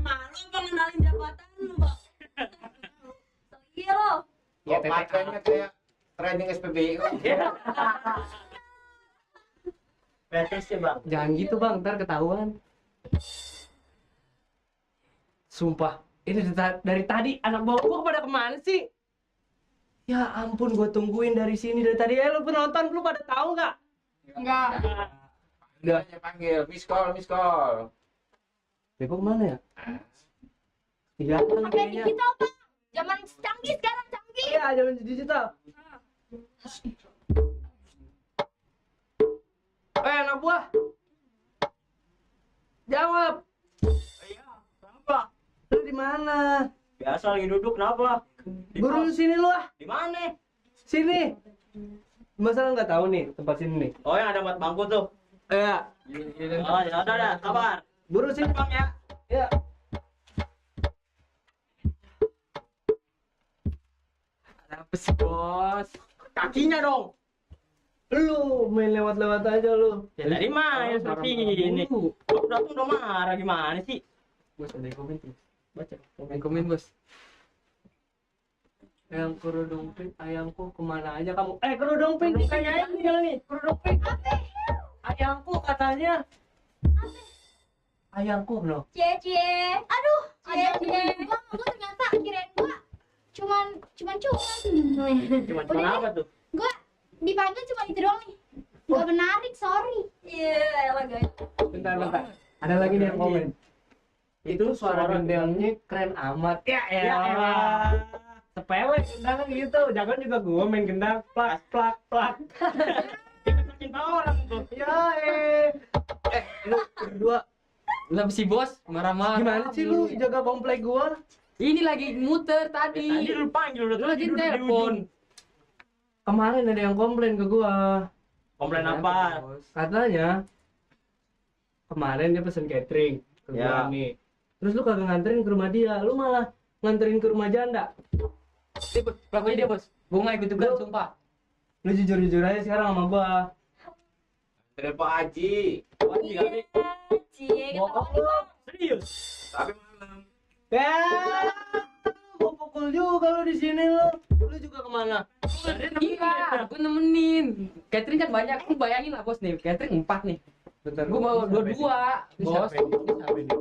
D: Malu mengenalin jabatan lu, Mbak.
B: Iya lo.
E: Ya,
C: Pakainya kayak training SPBU.
D: Betul sih, Bang.
E: Jangan gitu bang, ntar ketahuan. Sumpah, ini dari tadi anak bawah gua pada kemana sih? Ya ampun, gue tungguin dari sini dari tadi. Lu penonton, lu pada tahu nggak?
B: Enggak.
E: Udah.
C: Panggil, miss call.
E: Beko kemana ya? Iya, kan
B: Pakai
E: kayaknya.
B: digital apa? Zaman canggih sekarang canggih.
E: Iya, zaman digital. Anak buah. Jawab.
D: Iya, kenapa?
E: Lu di mana?
D: Biasa lagi duduk, kenapa? Di
E: Buru
D: kos.
E: sini lu ah.
D: Di mana?
E: Sini. Masalah nggak tahu nih tempat sini nih.
D: Oh, yang ada buat bangku tuh.
E: Iya.
D: Oh, ya udah, kabar.
E: Buru sini
D: Bang ya.
E: ya. Ada apa sih bos?
D: Kakinya dong.
E: Lu main lewat-lewat aja lu.
D: Ya dari mana seperti ini? Baru datang udah marah gimana sih?
E: Bos ada yang komen tuh. Baca. Komen bos. Yang kerudung pink, ayamku kemana aja kamu? Kerudung pink kayaknya ini yang nih. Kerudung pink. Ayamku katanya. Ayamku no.
A: Cie. Aduh, gua ternyata kirain gua cuman.
D: Cuman apa tuh?
A: Gua dipanggil cuma itu doang nih. Gak menarik, sorry.
B: Iya, elah guys.
E: Bentar. Ada lagi nih yang komen. Itu suara gendelnya keren amat. Ya elah. Sepele gendang kan gitu. Jangan juga gua main gendang plak.
D: Cinta orang tuh.
E: Ya lu berdua
F: Lah si bos marah-marah.
E: gimana sih lu jaga komplek gua?
F: Ini lagi muter
D: Tadi
F: tadi.
D: lu panggil udah
F: Lu lagi
D: duduk di
F: telepon.
D: ujung.
E: Kemarin ada yang komplain ke gua.
D: Komplain apa?
E: Katanya kemarin dia pesen catering ke
D: Ya.
E: gua nih. Terus lu kagak nganterin ke rumah dia, lu malah nganterin ke rumah janda.
F: Pelakunya dia bos. Gue nggak ikut juga, sumpah.
E: Lu jujur-jujur aja sekarang sama gua.
C: Ada Pak Haji.
D: Wah, iya nih.
A: Cie,
E: Bohong
A: ketahuan nih,
E: lu.
A: Bang.
D: Serius.
C: Tapi malam.
E: Ya, gua pukul juga lu di sini lu. Lu juga kemana?
F: Iya, gue nemenin. Catering kan banyak, lu bayangin lah bos nih, catering 4 nih.
E: Bentar.
F: Gue mau dua-dua,
E: Ini
F: bos.
E: siapa ini? Ini siapa ini?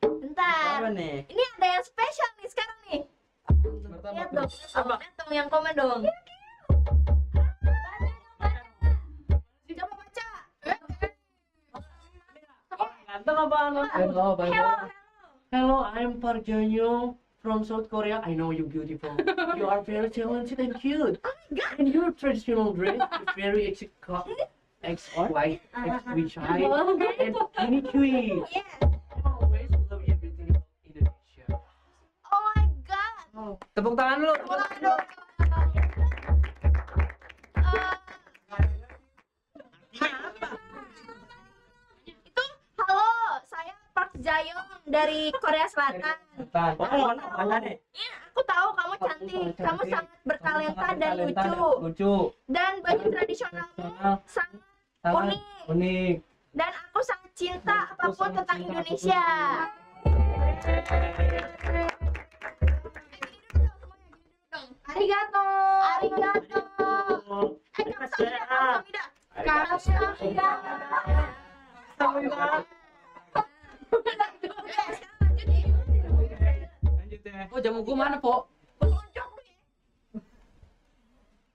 A: Bentar.
D: Apa nih?
A: Ini ada yang spesial nih sekarang nih. Lihat dong, lihat dong yang komen dong. Coba baca.
E: Ganteng apaan lu?
F: Hello, bye.
A: Hello.
E: Hello, I'm Park Jong from South Korea. I know you beautiful. You are very talented and cute. And your traditional dress is very XY, XY, and unique.
A: Yes.
E: Always love everything about Indonesia.
A: Oh my god.
F: Tepuk tangan lu.
A: Waduh. Itu halo, saya Park Jayong dari Korea Selatan.
D: Oh, mana nih?
A: Iya, aku tahu kamu cantik, kamu sangat bertalenta dan lucu.
E: Lucu.
A: Dan baju tradisionalmu sangat unik.
E: Unik.
A: Dan aku sangat cinta apapun tentang Indonesia. Arigato. Arigato. Kamsahamnida. Kamsahamnida. Kamsahamnida.
E: Lanjut ya.
F: Oh, jamu gue mana, Po?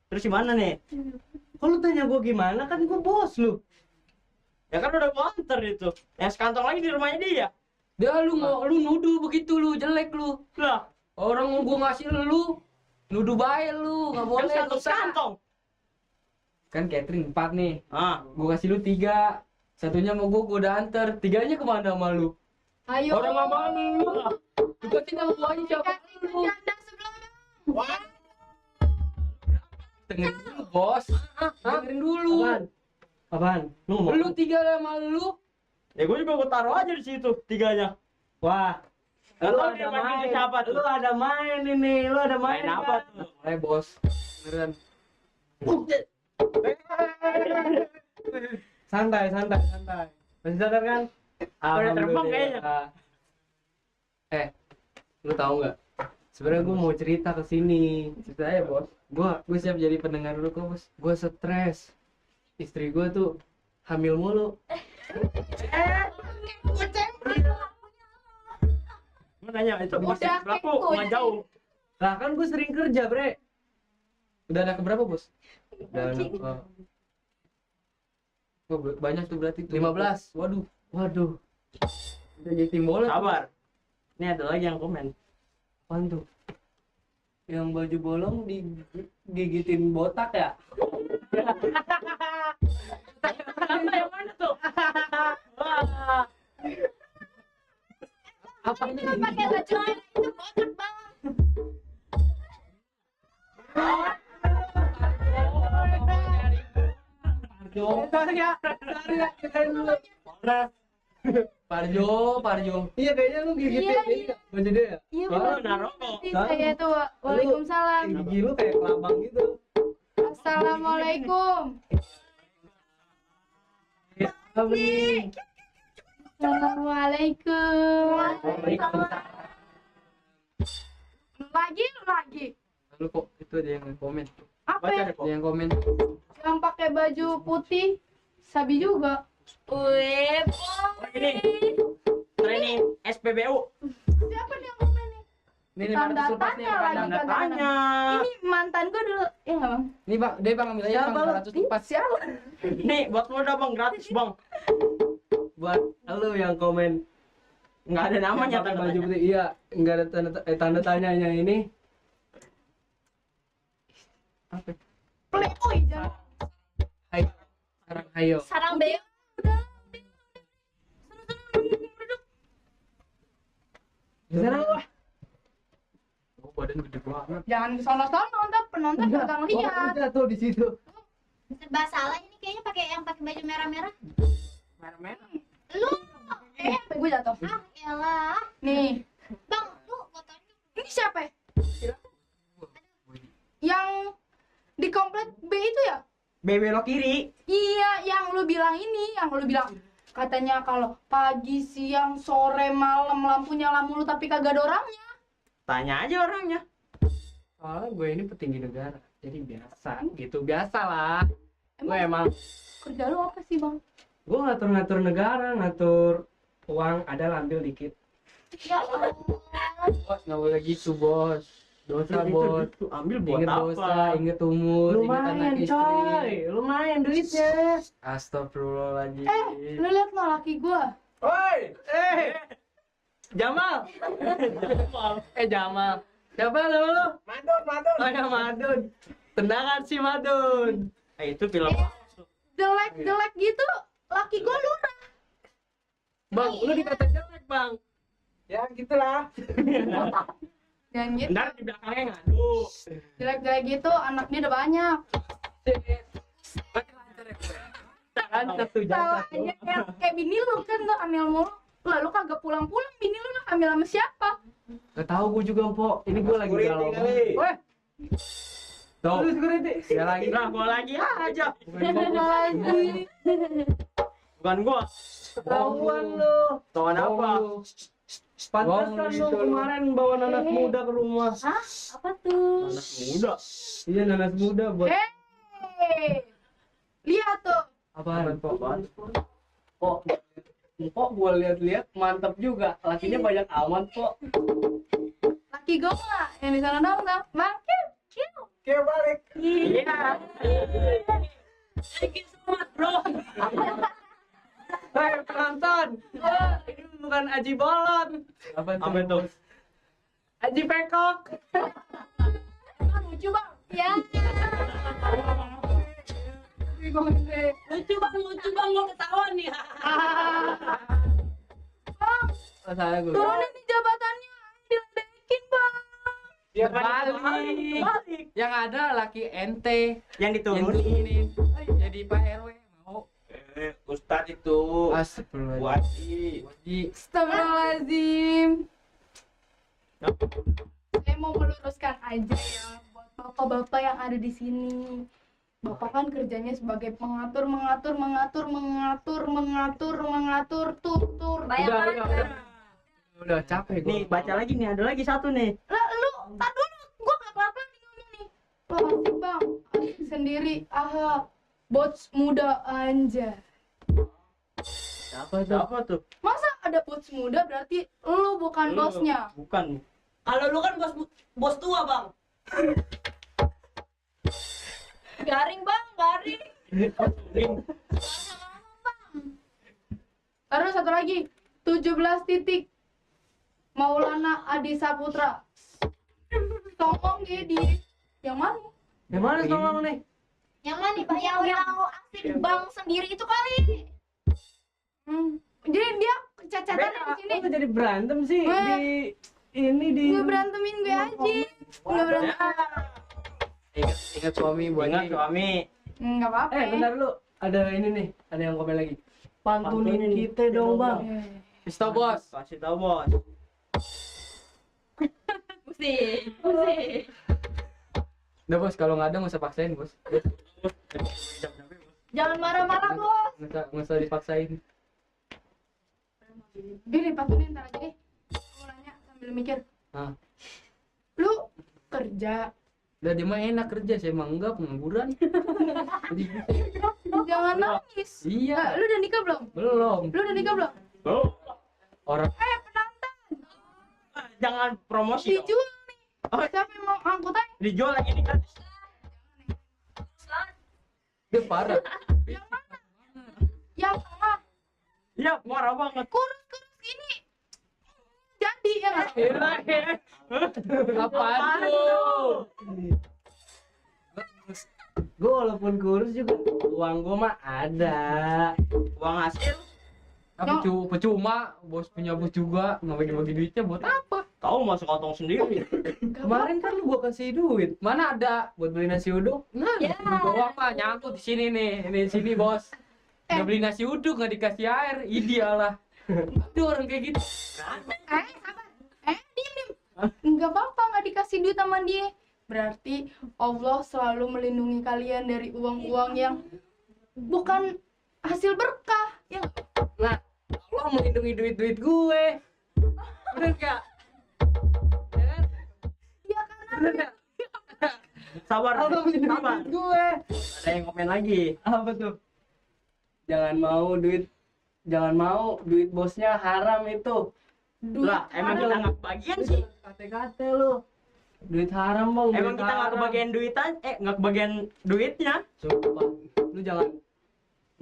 D: Terus gimana nih?
E: Kok lu tanya gua gimana? Kan gua bos lu.
D: Ya kan udah gua anter itu. Yang sekantong lagi di rumahnya dia.
F: Dia lu nuduh begitu lu, jelek lu.
D: Lah,
F: Orang gua ngasih lu, nuduh baik lu, nggak
D: kan
F: boleh.
D: sekantong
F: dosa.
D: sekantong.
F: Kan catering 4 nih.
D: Ah,
F: Gua kasih lu 3. Satunya mau gua udah anter. 3-nya kemana sama lu?
A: Ayo.
F: Orang sama lu. Juga tinggal gua aja siapa lu.
A: Janda sebelumnya.
C: Wah,
F: Dengerin dulu, bos. Dengerin dulu.
E: Apaan? Apaan? Lu ngomong?
F: Lu 3 sama lu.
D: ya gua juga gua taruh aja di situ tiganya.
E: Wah.
D: Nggak
E: Lu
D: tahu
E: ada
D: dia main
E: main.
D: siapa tuh.
E: Lu ada main ini. Lu ada main
D: Main apa
E: kan?
D: tuh?
F: Mulai, bos. Beneran.
E: Santai, santai, santai. Masih sadar kan?
D: Udah terbang
E: Alhamdulillah. Lu tahu nggak? Sebenarnya gue mau cerita ke sini.
F: Cerita aja, bos.
E: Gue siap jadi pendengar dulu kok, bos. Gue stres. Istri gue tuh hamil mulu.
D: Gua nanya itu
A: Udah
D: masih berlaku
A: kepo,
D: nggak jauh.
E: Lah kan gue sering kerja, bre.
F: Udah anak keberapa, bos?
E: Dan
F: Oh, banyak tuh berarti tuh.
E: 15.
F: Waduh,
E: Waduh,
F: udah jadi tim bola.
D: Sabar. Ini ada lagi yang komen.
E: apaan tuh? Yang baju bolong digigitin botak ya?
D: Yang mana tuh? Wah.
F: Apa ini?
A: Pakai baju lain itu botak banget.
F: Parjo.
E: Iya kayaknya lu gigitin
A: Iya,
E: ini nggak? Baju dia ya?
A: Iya,
D: Soalnya
A: bener.
D: naruh kok.
A: Nanti saya tuh Waalaikumsalam.
E: Gigi lu kayak kelabang gitu.
A: Assalamualaikum.
E: Amin.
A: Assalamualaikum. Lagi.
F: Lalu kok itu ada yang komen.
A: Apa
D: Baca
A: ya?
D: deh kok.
F: Ada yang komen.
A: Yang pakai baju putih, Sabi juga. Wih,
D: Oh, ini training SPBU.
A: siapa nih yang komen nih?
F: Ini
A: Tanda
F: 500 lepas nih,
A: tanya
F: Bang.
A: lagi.
D: Tanda tanya.
A: Ini mantan gue dulu, ya nggak bang?
F: Nih, Bang. Deh, Bang, ambil aja
E: Siapa
F: Bang,
E: lu?
F: 500 lepas.
A: Siapa?
D: Nih buat lo dah bang, gratis bang.
E: Buat lu yang komen
D: Nggak ada namanya
E: pakai
D: tanda
E: baju
D: tanya.
E: putih, iya, enggak ada tanda tanyanya ini.
F: Apa?
A: Playboy jangan.
E: Hai, sekarang ayo.
A: Sarang beo. Udah.
E: Sekarang wah.
F: Oh, badan gede banget.
A: Jangan di sono-sono, ntar penonton bakal lihat.
E: Udah tuh di situ.
G: Serba salah ini kayaknya pakai yang pakai baju merah-merah.
F: Merah-merah.
A: Lu
B: HP gue jatuh.
A: Ah, elah.
B: Nih,
A: Bang, tuh fotonya.
B: ini siapa ya? Yang di komplek B itu ya?
D: Belok kiri.
B: Iya, yang lu bilang ini, yang lu bilang katanya kalau pagi, siang, sore, malam lampu nyala mulu tapi kagak ada orangnya.
D: Tanya aja orangnya.
E: Soalnya gue ini petinggi negara, jadi biasa gitu, biasa lah. Gue emang
B: Kerja lu apa sih, Bang?
E: gue ngatur-ngatur negara, ngatur uang ada ambil dikit.
A: Ya Allah.
F: Bos, nggak boleh gitu, Bos. Dosa, Bos.
D: Itu ambil buat
F: Ingat
D: apa?
F: dosa, ingat umur, ingat anak
E: Lumayan
F: istri.
E: coy, lumayan duitnya.
F: Astagfirullahaladzim.
B: Lu liat lo laki gua.
C: Woi,
E: Jamal. Jamal. Siapa lu?
C: Madon, Madon.
E: Oh ya Madun. Tendangan si Madun.
D: Itu film.
B: Jelek-jelek gitu, laki gua lurah.
E: Bang, lu dikata jelek, Bang.
C: Ya gitulah.
B: Dan gitu,
D: Ntar di belakangnya ngadu.
B: jelek-jelek gitu, anak dia udah banyak.
E: Kan satu jam
B: Tahu
E: satu.
B: aja kayak bini lu kan tuh hamil mulu. Lalu kagak pulang-pulang, bini lu lah hamil sama siapa?
E: Gak tahu gue juga, Mpok. Ini gue lagi
C: Security
E: galau.
C: kali.
E: Weh, tuh.
F: Terus security.
E: Dia lagi.
D: Lah gua lagi aja.
B: Lagi.
D: Bukan gua.
E: Ketahuan lu.
D: Tawan apa?
E: Pantesan lu kemarin bawa nanas muda ke rumah.
B: Hah? Apa tuh?
D: Anak muda.
E: Iya, nanas muda buat
B: Hei, lihat tuh.
E: apaan, Mpok?
D: Apaan?
E: Pok, Mpok gue lihat-lihat mantap juga. Lakinya banyak amat, Pok.
B: Laki gue nggak yang di sana dong, Bang. Kiu.
C: Kira balik.
D: Iya. Sedikit semangat, bro.
E: Hei, penonton. Ini bukan Aji Bolon.
F: Apa
D: Apa itu?
E: Aji Pekok.
B: Lucu bang. Ya.
A: Lucu bang, mau ketawa nih.
B: Bang,
F: Masalah gue.
B: turunin nih jabatannya. Diledekin bang.
C: Dia
F: Balik. Yang ada laki ente
D: Yang
F: yang
D: diturun.
F: turunin. Jadi Pak RW mau.
C: Ustadz itu.
F: Astagfirullahaladzim.
C: Wajib.
F: Wajib.
B: Astagfirullahaladzim. Saya mau meluruskan aja ya buat bapak-bapak yang ada di sini. Bapak kan kerjanya sebagai pengatur, tutur.
F: Udah capek gue.
D: Nih, baca lagi nih, ada lagi satu nih.
B: Lah lu, tar dulu, gua gak pelan-pelan nih ngomong nih. Lo asik bang, asik sendiri, aha. Bots muda anja.
D: Siapa tuh? Siapa tuh?
B: Masa ada bots muda berarti lu bukan
D: Lu.
B: bosnya?
D: Bukan.
A: Kalau lu kan bos tua bang. Garing bang, garing.
B: Terus satu lagi, 17 titik. Maulana Adi Saputra. Tolong Gedi. Yang mana?
E: Yang mana tolong nih?
A: Yang mana nih, Pak? Yang bilang lu asik bang sendiri itu kali.
B: Jadi dia kecacatan di sini.
E: Kok jadi berantem sih
B: Eh.
E: di
B: Gue berantemin gue aja. Nggak berantem.
F: Ingat suami buat
D: Ingat suami.
B: Nggak apa-apa.
E: bentar lu. Ada ini nih, ada yang komen lagi. Pantunin
D: Pantunin
E: kita dong, Bang.
F: Pistol bos.
D: Kasih tahu, Bos.
A: Mesti.
F: Udah bos, kalau nggak ada nggak usah paksain bos.
A: Jangan marah-marah bos.
F: Nggak usah dipaksain.
B: Ini patunin ntar aja deh. Aku nanya sambil mikir.
F: Hah.
B: Lu kerja.
F: Udah dia mah enak kerja, saya emang enggak pengangguran. Jadi
B: Jangan nangis.
F: iya,
B: Nah, lu udah nikah belum?
F: belum.
B: Lu udah nikah belum?
D: Oh,
F: Orang
B: Penantang.
D: jangan promosi. dong.
B: Dijual nih.
D: Oh.
B: Siapa yang mau angkut aja?
D: Dijual lagi nih kan.
F: dia parah.
B: Yang mana? Yang tengah.
D: Iya, marah banget.
B: Kurus-kurus gini. Jadi ya nggak?
F: Apaan tuh?
E: Gue walaupun kurus juga uang gue mah ada.
D: Uang hasil
F: Tapi percuma, bos punya bos juga nggak bagi-bagi duitnya buat apa?
D: tahu masuk kantong sendiri.
E: Kemarin kan lu gua kasih duit
F: Mana ada?
E: buat beli nasi uduk.
F: Nah,
A: Ya.
F: bawang mah nyangkut di sini nih, ini di sini bos. Udah beli nasi uduk nggak dikasih air, ideal lah. Ada orang kayak gitu.
B: Sabar. Diam. Nggak apa-apa nggak dikasih duit sama dia. Berarti Allah selalu melindungi kalian dari uang-uang yang bukan hasil berkah. Ya nggak?
F: Nah, Allah melindungi duit-duit gue. Bener gak? Ya kan?
B: Ya karena
F: Bener gak?
D: Sabar,
F: Allah melindungi
D: sabar.
F: duit gue.
D: Ada yang komen lagi.
F: Apa tuh? Jangan mau duit bosnya haram itu.
B: duit
D: Lah, emang kita nggak kebagian sih.
F: Kate-kate lu. Duit haram bang.
D: Emang kita nggak kebagian duitan, nggak kebagian duitnya.
F: Sumpah.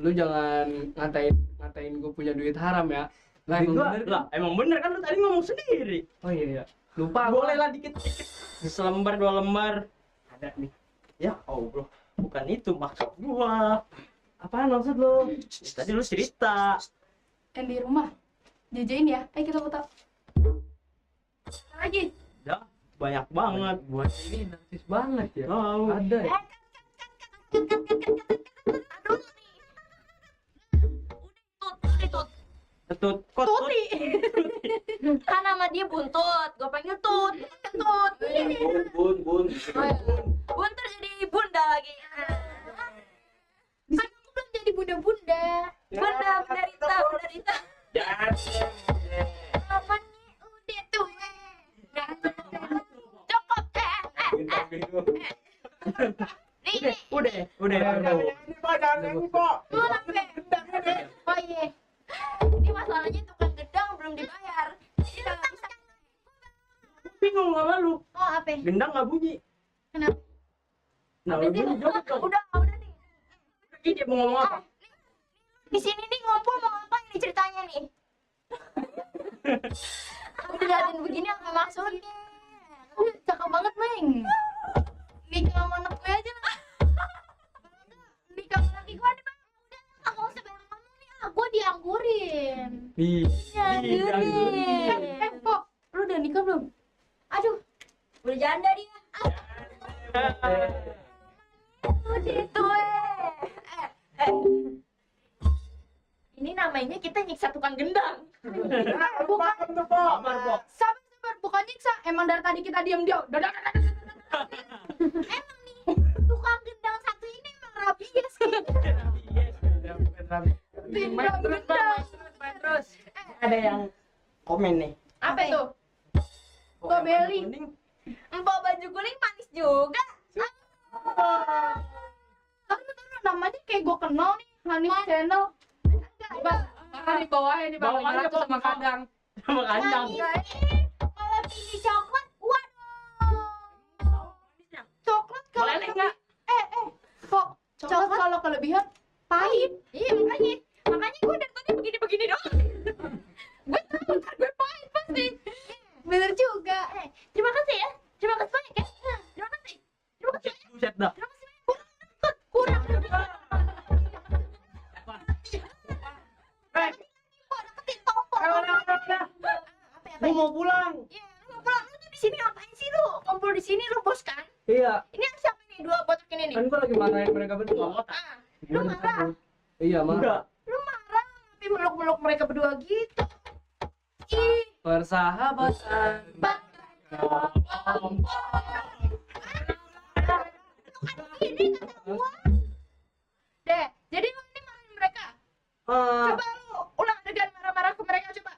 F: Lu jangan ngatain gue punya duit haram ya. Lah emang bener.
D: Lah, emang bener kan lu tadi ngomong sendiri.
F: Oh iya. Lupa.
D: Boleh lah dikit-dikit. Selembar 2 lembar. Ada nih. Ya Allah, bukan itu maksud gua.
F: Apaan maksud lu?
D: Tadi lu cerita.
B: yang di rumah jajain ya. Ayo kita foto. Lagi.
D: Ya, banyak banget.
F: Buat ini narsis banget ya.
D: Tahu.
F: Ada ya.
B: Aduh nih. Udah
D: Tut, kok
B: Tuti. Kan nama dia Buntut, gue panggil Tut, bukan Kentut.
D: Bun.
B: Buntut jadi bunda lagi. Kan aku belum jadi bunda-bunda. Bunda Rita. Apa nih? Udah tuh. Cukup. Nih.
D: Udah.
C: Ini Pak, jangan nyanyi Pak.
B: Lu sampai. Oh iya. Ini masalahnya tukang gedang belum dibayar. Jadi udah nggak bisa.
D: Bingung sama lu.
B: Oh apa?
D: Gendang nggak bunyi.
B: Kenapa?
D: Nah, lu bunyi jawab dong.
B: Udah nih.
D: Lagi dia mau ngomong apa?
B: Di sini nih ngumpul mau apa ini ceritanya nih? Aku diliatin begini apa maksudnya? Cakep banget, Meng. Nikah sama anak gue aja lah. Nikah sama laki gue ada, Bang. Udah, aku usah banyak ngomong nih. Gue dianggurin. Dianggurin. Kok, lu udah nikah belum? Aduh, udah janda dia. Udah tuh. Ini namanya kita nyiksa tukang gendang.
C: Bukan tuh Pak.
B: Sabar, bukan nyiksa. Emang dari tadi kita diam-diam. Emang nih, tukang gendang satu ini emang rabies.
F: Terus.
D: Ada yang komen nih.
B: Apa tuh? Mbak Beli. Mbak baju kuning manis juga. Tahu namanya kayak gue kenal nih, Hanif Channel.
F: Enggak. Di bawahnya di bawahnya tuh sama kadang.
D: Sama kandang.
B: Kalau pilih coklat, waduh. Coklat kalau
D: Boleh nggak?
B: kok coklat kalau kelebihan pahit. Iya makanya gue dari tadi begini doang. Gue tahu kan gue pahit pasti. Bener juga. Terima kasih ya. Terima kasih banyak ya. Terima kasih.
D: Buset dah.
B: Terima kasih banyak. Kurang.
D: Gua mau pulang.
B: Ya, lu pulang lu tuh di sini ngapain sih lu? Kumpul di sini lu bos kan?
F: Iya.
B: Ini yang siapa nih 2 botak ini nih?
F: Kan gua lagi marahin mereka berdua.
B: Lu marah?
F: Iya,
D: Enggak.
B: Lu marah tapi meluk-meluk mereka berdua gitu. Ih,
F: Persahabatan.
B: ini kata gua. Deh, jadi lu ini marahin mereka. Coba lu ulang adegan marah-marah ke mereka coba.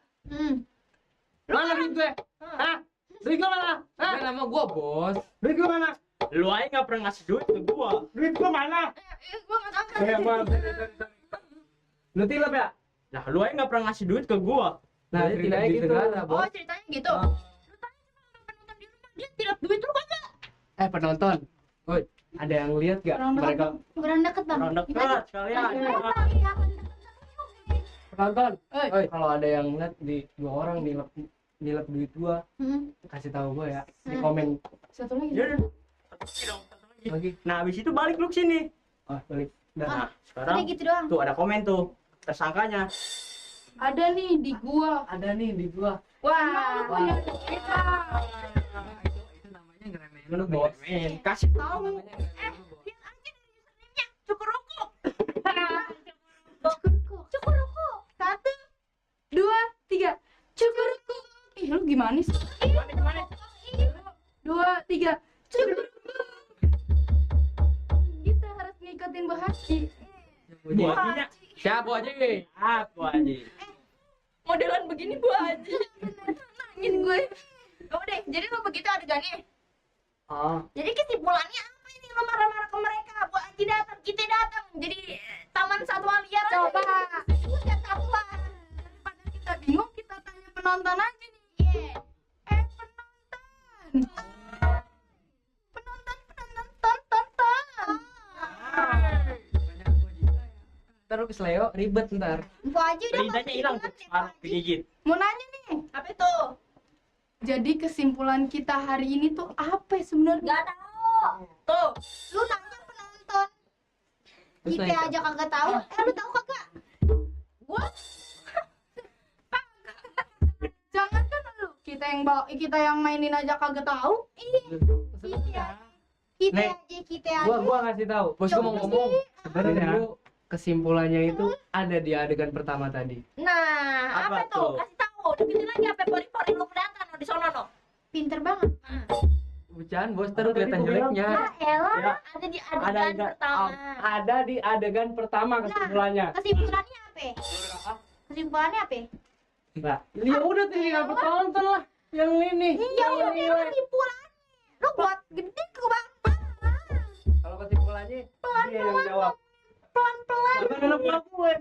F: Mana duit gue? Hah? Duit gue mana? Hah? Nama gua bos.
C: Duit gua mana?
D: Lu aja nggak pernah ngasih duit ke gua.
C: Duit gua mana?
B: Gua enggak tahu.
C: Maaf.
F: Lu tilap ya?
D: Nah, lu aja nggak pernah ngasih duit ke gua.
F: Nah, ceritanya gitu.
B: Oh, ceritanya gitu. Lu tanya sama penonton di rumah, dia tilap duit lu kagak?
F: Penonton. Woi, ada yang lihat gak? Mereka
B: Kurang deket, Bang.
D: Orang dekat sekalian.
F: penonton. Kalau ada yang lihat di 2 orang nilap duit gua, kasih tahu gua ya di komen.
B: Satu lagi.
D: Ya udah. Satu lagi.
F: Lagi.
D: Nah, habis itu balik lu ke sini.
F: Oh, balik.
D: Nah, sekarang
B: Udah gitu doang.
D: tuh ada komen tuh tersangkanya.
B: Ada nih di gua.
F: Ada nih di gua.
B: Wah, punya kita.
F: Itu namanya ngeremehin lu, bos.
D: Men, kasih
B: Tahu.
F: Namanya ngeremehin lu, bos.
B: Lihat aja dari username-nya, Cukuroko. Cukuroko. 1, 2, gimana sih?
D: Gimana?
B: 2, 3. Kita harus ngikutin Bu Haji.
D: Bu Hajinya.
F: Siapa aja?
D: Ah, Bu Haji.
B: Modelan begini Bu Haji. Nangin gue. Udah, jadi lo begitu adegannya.
F: Oh,
B: Jadi kesimpulannya apa ini, lo marah-marah ke mereka? Bu Haji datang, kita datang. Jadi taman satwa liar aja. Coba. Udah satwa. Daripada kita bingung, kita tanya penonton aja nih. Penonton.
F: ntar lu kesleo ribet ntar.
A: Bu Haji udah
D: Lidahnya hilang tuh, separuh digigit.
B: Mau nanya nih, apa itu? Jadi kesimpulan kita hari ini tuh apa sebenarnya?
A: Gak tahu.
B: Tuh,
A: Lu nanya penonton.
F: Terus
A: Kita
F: nanya.
A: aja kagak tahu. Lu tahu kagak?
B: gua jangan kan lu, kita yang mainin aja kagak tahu.
A: Iya. Kita
F: Nek,
A: aja, kita aja.
F: Gua ngasih tahu. Bos gua mau ngomong. Sebenarnya
D: Apa?
F: lu kesimpulannya itu ada di adegan pertama tadi.
B: Nah,
D: Apa
B: apa tuh?
D: tuh?
B: Kasih tahu. Deketin lagi apa pori-pori lu kelihatan di sono no.
A: Pinter banget.
F: Bukan, bos terus kelihatan jeleknya.
A: Ah, elah.
D: Ya.
B: Ada di
D: Ada
B: adegan
D: enggak?
B: pertama.
F: Ada di adegan pertama kesimpulannya.
A: Kesimpulannya apa? Kesimpulannya apa?
D: Nah,
F: Ya udah tinggal penonton lah yang ini.
A: Ya udah kesimpulannya. Lu buat gede ke bang.
F: Kalau kesimpulannya dia yang jawab.
A: Pelan-pelan.
D: apa dalam gue?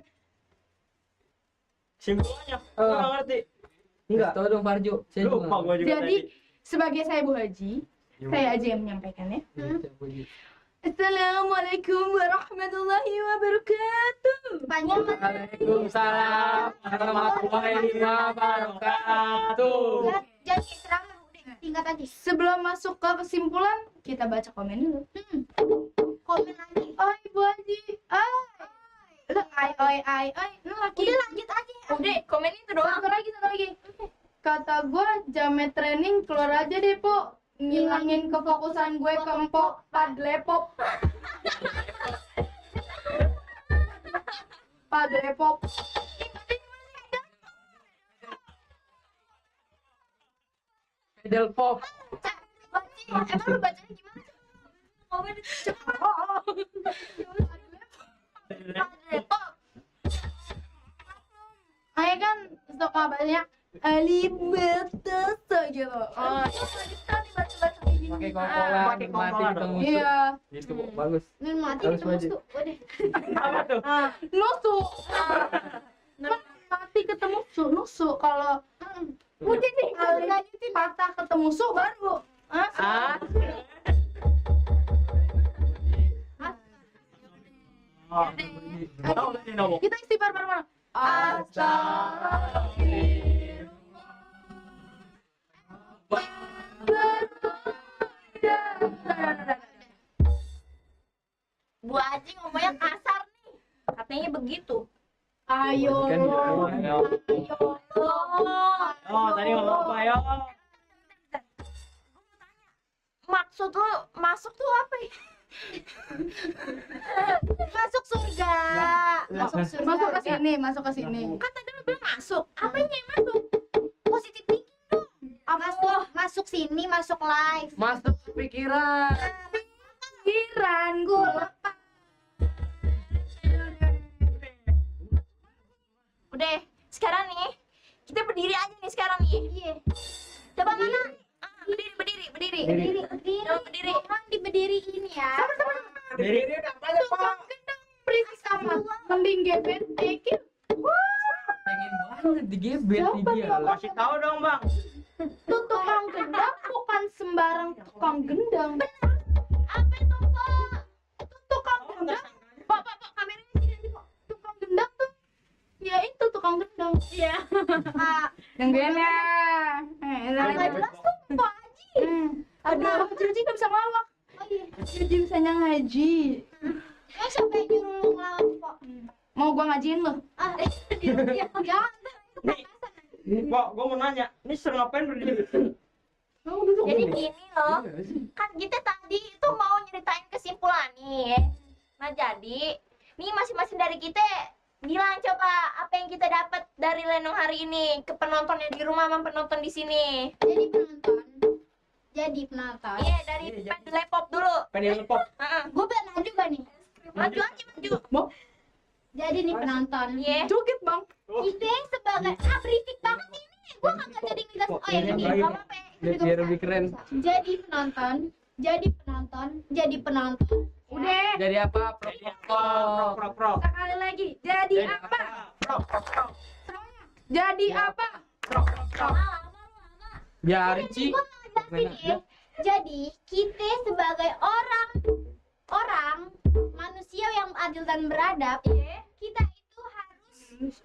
D: Simpulannya, gue nggak ngerti.
F: Enggak. Tahu dong Farjo. Saya juga.
D: Lupa gue juga
B: Jadi
D: tadi.
B: sebagai saya Bu Haji, saya aja yang menyampaikannya.
F: Tadi.
B: Assalamualaikum warahmatullahi wabarakatuh.
A: Panjang banget.
F: Waalaikumsalam warahmatullahi wabarakatuh.
A: Jangan ceramah udah tingkat aja.
B: Sebelum masuk ke kesimpulan, kita baca komen dulu.
A: Komen lagi.
B: Oi Bu Haji, lu oi. Lu laki.
A: Udah lanjut aja.
B: Udah, komen itu doang. Satu lagi. Kata gue jamet training keluar aja deh, Po. Ngilangin kefokusan gue ke empok padlepop. Padlepop.
F: Pedal pop.
A: Emang lu bacanya gimana? Komen cepet. Padlepop.
B: Ayo kan suka banyak alibetes gitu. Oh,
A: Tadi baca-baca kayak gini.
F: Pakai kokolan,
D: Pakai
F: mati
D: kokolan.
F: ketemu.
B: iya.
F: Itu bagus.
A: Nih mati
F: Harus
A: ketemu
F: maju.
A: tuh. Udah.
D: Apa tuh?
B: Nusuk. Kan mati ketemu nusuk kalau
A: Udah deh,
B: lanjutin patah ketemu su baru.
D: Ah. Oh, tahu tadi nopo.
B: Kita istighfar bareng-bareng.
A: Bu Haji ngomongnya kasar nih.
B: Katanya begitu. Ayo.
F: Kan ya.
D: Oh, tadi ngomong apa ya?
A: Maksud lu masuk tuh apa ya? Masuk surga. Masuk surga.
B: Masuk ke sini.
A: Kan tadi lu bilang masuk. Apanya yang masuk? Positif thinking dong. Masuk sini, masuk live.
F: Masuk pikiran.
B: Pikiran gue lepas.
A: Udah, sekarang nih kita berdiri aja nih sekarang nih. Iya. Depan mana? Berdiri.
B: Berdiri.
A: Orang diberdiriin ya.
C: Diri apanya, Pak?
B: Berisik sama. Mending gebet tekin.
F: Pengen banget digebet nih dia.
D: Kasih tahu dong, Bang.
B: Tuh tukang gendang bukan sembarang tukang gendang.
A: Apa itu, Pak?
B: Itu tukang gendang. Pak, kameranya sini aja, Pak. Tukang gendang tuh. Ya itu tukang gendang. Iya. Yang gini.
A: Nggak jelas tuh, Pak Haji.
B: Aduh, Haji nggak bisa ngelawak.
A: Oh iya.
B: Haji bisanya ngaji.
A: Ya siapa yang nyuruh lu ngelawan, Pak?
B: Mau gua ngajiin lo?
A: Dia jangan.
D: Pak, gue mau nanya. Ini sering ngapain berdiri?
A: Jadi gini loh, kan kita tadi itu mau nyeritain kesimpulan nih. Nah jadi, nih masing-masing dari kita bilang coba apa yang kita dapat
B: dari Lenong hari ini ke penonton yang di rumah sama penonton di sini?
A: Jadi penonton.
B: Iya, dari Pendelepop dulu.
D: Pendelepop.
A: Gue pernah juga nih.
B: Maju aja, maju.
A: Jadi nih penonton.
B: Iya.
E: Joget bang.
A: Kita sebagai berisik banget ini. Gue kagak jadi ngegas. Oh ya ini
D: Lagi.
A: nggak apa-apa.
F: Biar lebih keren.
A: Jadi penonton.
B: Udah.
F: Jadi apa?
D: Prok.
B: Sekali lagi. Jadi apa?
D: Prok.
B: Jadi apa?
F: Biarin sih.
A: Gue mau jelasin ya. Jadi kita sebagai orang manusia yang adil dan beradab, kita itu harus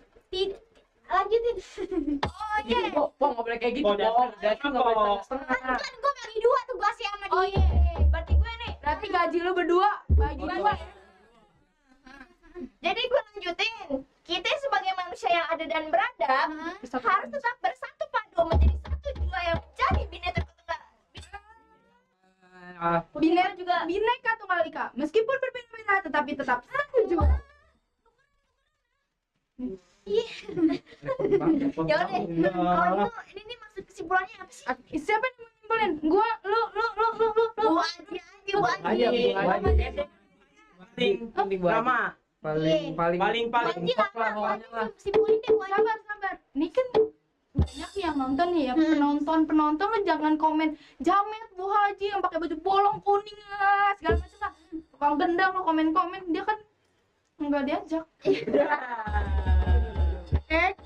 A: lanjutin. Oh iya.
F: Kok nggak boleh kayak gitu?
D: Oh, jangan.
F: Jadi nggak boleh setengah.
A: Kan gue bagi dua tugasnya sama dia.
B: Oh iya. Berarti gue nih. Berarti gaji lu berdua bagi dua. Jadi gue lanjutin. Kita sebagai manusia yang adil dan beradab harus tetap bersatu padu menjadi satu jua yang menjadi bineka tunggal. Bineka juga. Bineka tunggal ika. Meskipun berbeda-beda tetapi tetap satu jua. Ya udah. Kalau itu ini maksud kesimpulannya apa sih? Siapa yang mau nyimpulin? Gua, lu. Gua aja.
D: Penting Rama.
F: Paling top lah pokoknya lah.
A: Simpulin deh gua.
B: Sabar. Ini kan banyak yang nonton nih ya, penonton lo jangan komen jamet Bu Haji yang pakai baju bolong kuning lah segala macam lah. Tukang gendang lo komen dia kan nggak diajak. Kek.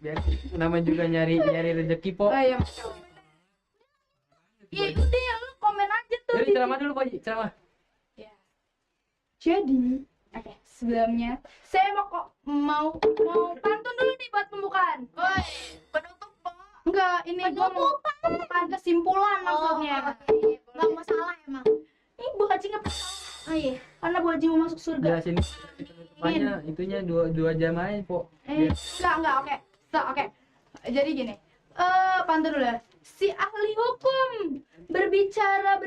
F: Biar namanya juga nyari rezeki po.
B: Oh iya. Iya udah ya lo komen aja tuh.
F: Jadi ceramah dulu Pak Haji, ceramah.
B: Jadi, oke, sebelumnya saya mau pantun dulu nih buat pembukaan.
A: Woi, penutup Pak.
B: Enggak, ini gua mau pembukaan kesimpulan maksudnya.
A: Enggak masalah emang.
B: Ini Bu Haji nggak pernah.
A: Oh iya.
B: Karena Bu Haji mau masuk surga.
F: Jelasin penutupannya itunya 2 jam aja po.
B: Enggak, oke. Oke. Jadi gini. Pantun dulu ya. Si ahli hukum berbicara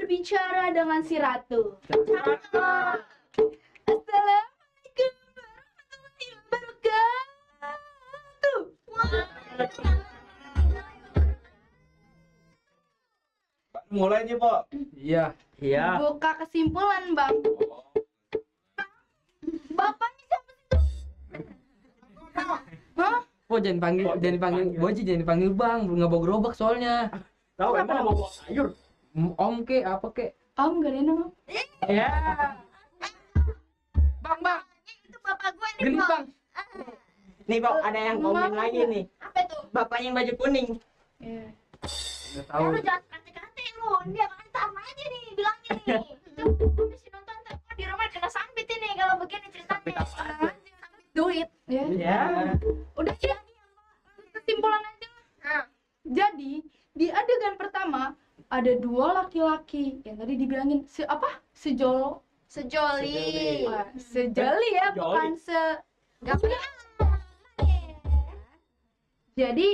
B: dengan si ratu. Assalamualaikum warahmatullahi wabarakatuh.
C: Mulai nih, Po.
F: Iya.
D: Iya.
B: Buka kesimpulan, Bang. Bapaknya siapa sih? Hah?
F: Po jangan dipanggil Boji, jangan dipanggil Bang, nggak bawa gerobak soalnya.
D: Tahu emang mau bawa sayur?
F: Om ke apa ke?
B: Om gak ada nama.
D: Iya.
F: Bang.
A: Itu bapak gue nih,
F: Gini
A: Pak.
F: Bang.
D: Nih, Pak, ada yang komen lagi nih.
A: Apa tuh?
D: Bapaknya yang baju kuning.
B: Iya.
F: Nggak tahu.
A: Lu jangan kate-kate lu. Dia kan sama aja nih bilangnya nih. Itu mesti nonton ntar di rumah kena sambit ini kalau begini ceritanya. Sambit duit.
B: Ya.
D: Ya.
B: Udah ya. Kesimpulan aja. Jadi di adegan pertama ada 2 laki-laki yang tadi dibilangin
A: Sejoli.
B: Wah, sejoli ya,
D: Sejoli.
B: bukan
A: Gak
B: Jadi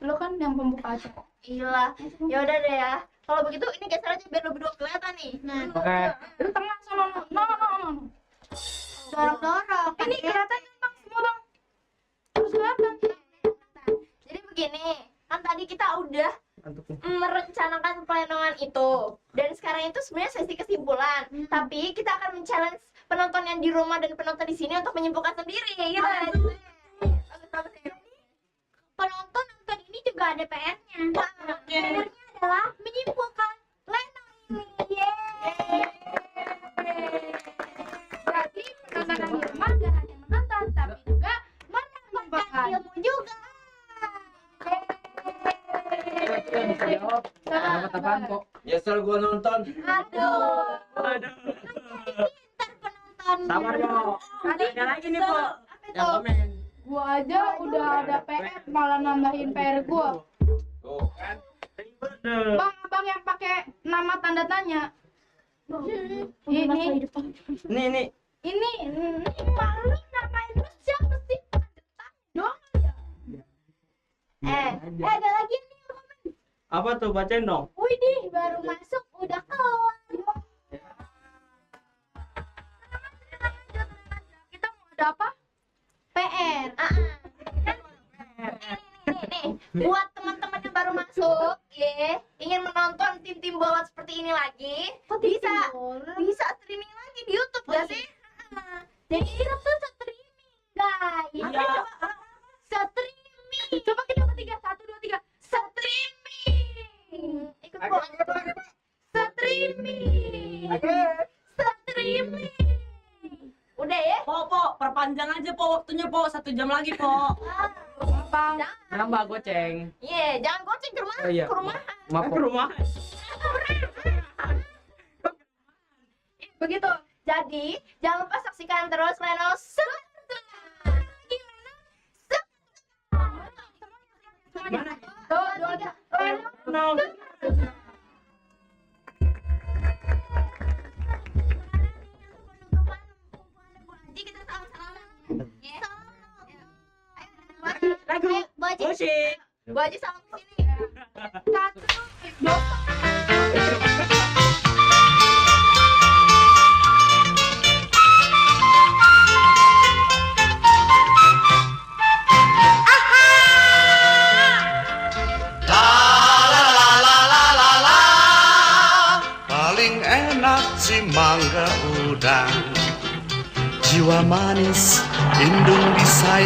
B: lu kan yang pembuka acara.
A: Iya. Ya udah deh ya. Kalau begitu ini geser aja biar lu berdua kelihatan nih. Nah,
F: Oke.
B: Lu tengah sama no.
A: dorong-dorong.
B: Ini kelihatan kan Bang semua Bang. Harus kelihatan.
A: Jadi begini, kan tadi kita udah
F: Antuk.
A: merencanakan pelenongan itu, dan sekarang itu sebenarnya sesi kesimpulan. Tapi kita akan men-challenge penonton yang di rumah dan penonton di sini untuk menyimpulkan sendiri gitu. Bagus ya. Penonton nonton ini juga ada PR-nya. PR-nya adalah menyimpulkan lenong ini.
B: Jadi penonton yang di rumah gak hanya menonton tapi juga
A: Menambahkan ilmu juga.
F: Bisa jawab. Dapat apaan kok?
C: Nyesel gua nonton.
A: Aduh.
D: Aduh.
A: Pintar penonton.
D: Sabar, Po. Ada lagi nih, Po.
A: Apa
D: Yang
A: tuh?
D: komen.
B: gua aja udah ada PR malah nambahin PR gua.
C: Tuh kan.
B: Bang, abang yang pakai nama tanda tanya. Ini malu namain lu siapa sih? Doang ya.
A: Ada lagi nih yang komen.
D: Apa tuh, bacain dong.
A: Widih, baru masuk udah kelar.
B: Kita mau ada apa?
A: PR.
B: Buat teman-teman yang baru masuk, ingin menonton tim-tim bolot seperti ini lagi, bisa streaming lagi di YouTube gak sih?
A: Jadi kita tuh streaming, guys.
D: Iya.
B: Streaming. Coba kita bertiga, 1, 2, 3. Streaming. Ikut
C: Lagi,
B: gua.
C: lagi, Pak.
B: Streaming.
C: Lagi.
B: Streaming. Udah ya?
D: Po, perpanjang aja po waktunya po, 1 jam lagi po.
B: Bang.
F: Nambah goceng.
B: Iya, jangan goceng ke rumah.
F: Oh, iya.
B: Ke rumah.
F: Maaf,
D: Ke rumah.
B: Begitu. Jadi, jangan lupa saksikan terus Reno
D: Mana?
B: Dua, tiga.
D: No.
B: Ayo,
D: Musik.
B: Bu Haji sama kesini. 1, 2.
G: Paling enak si mangga udang, jiwa manis, indung disayang.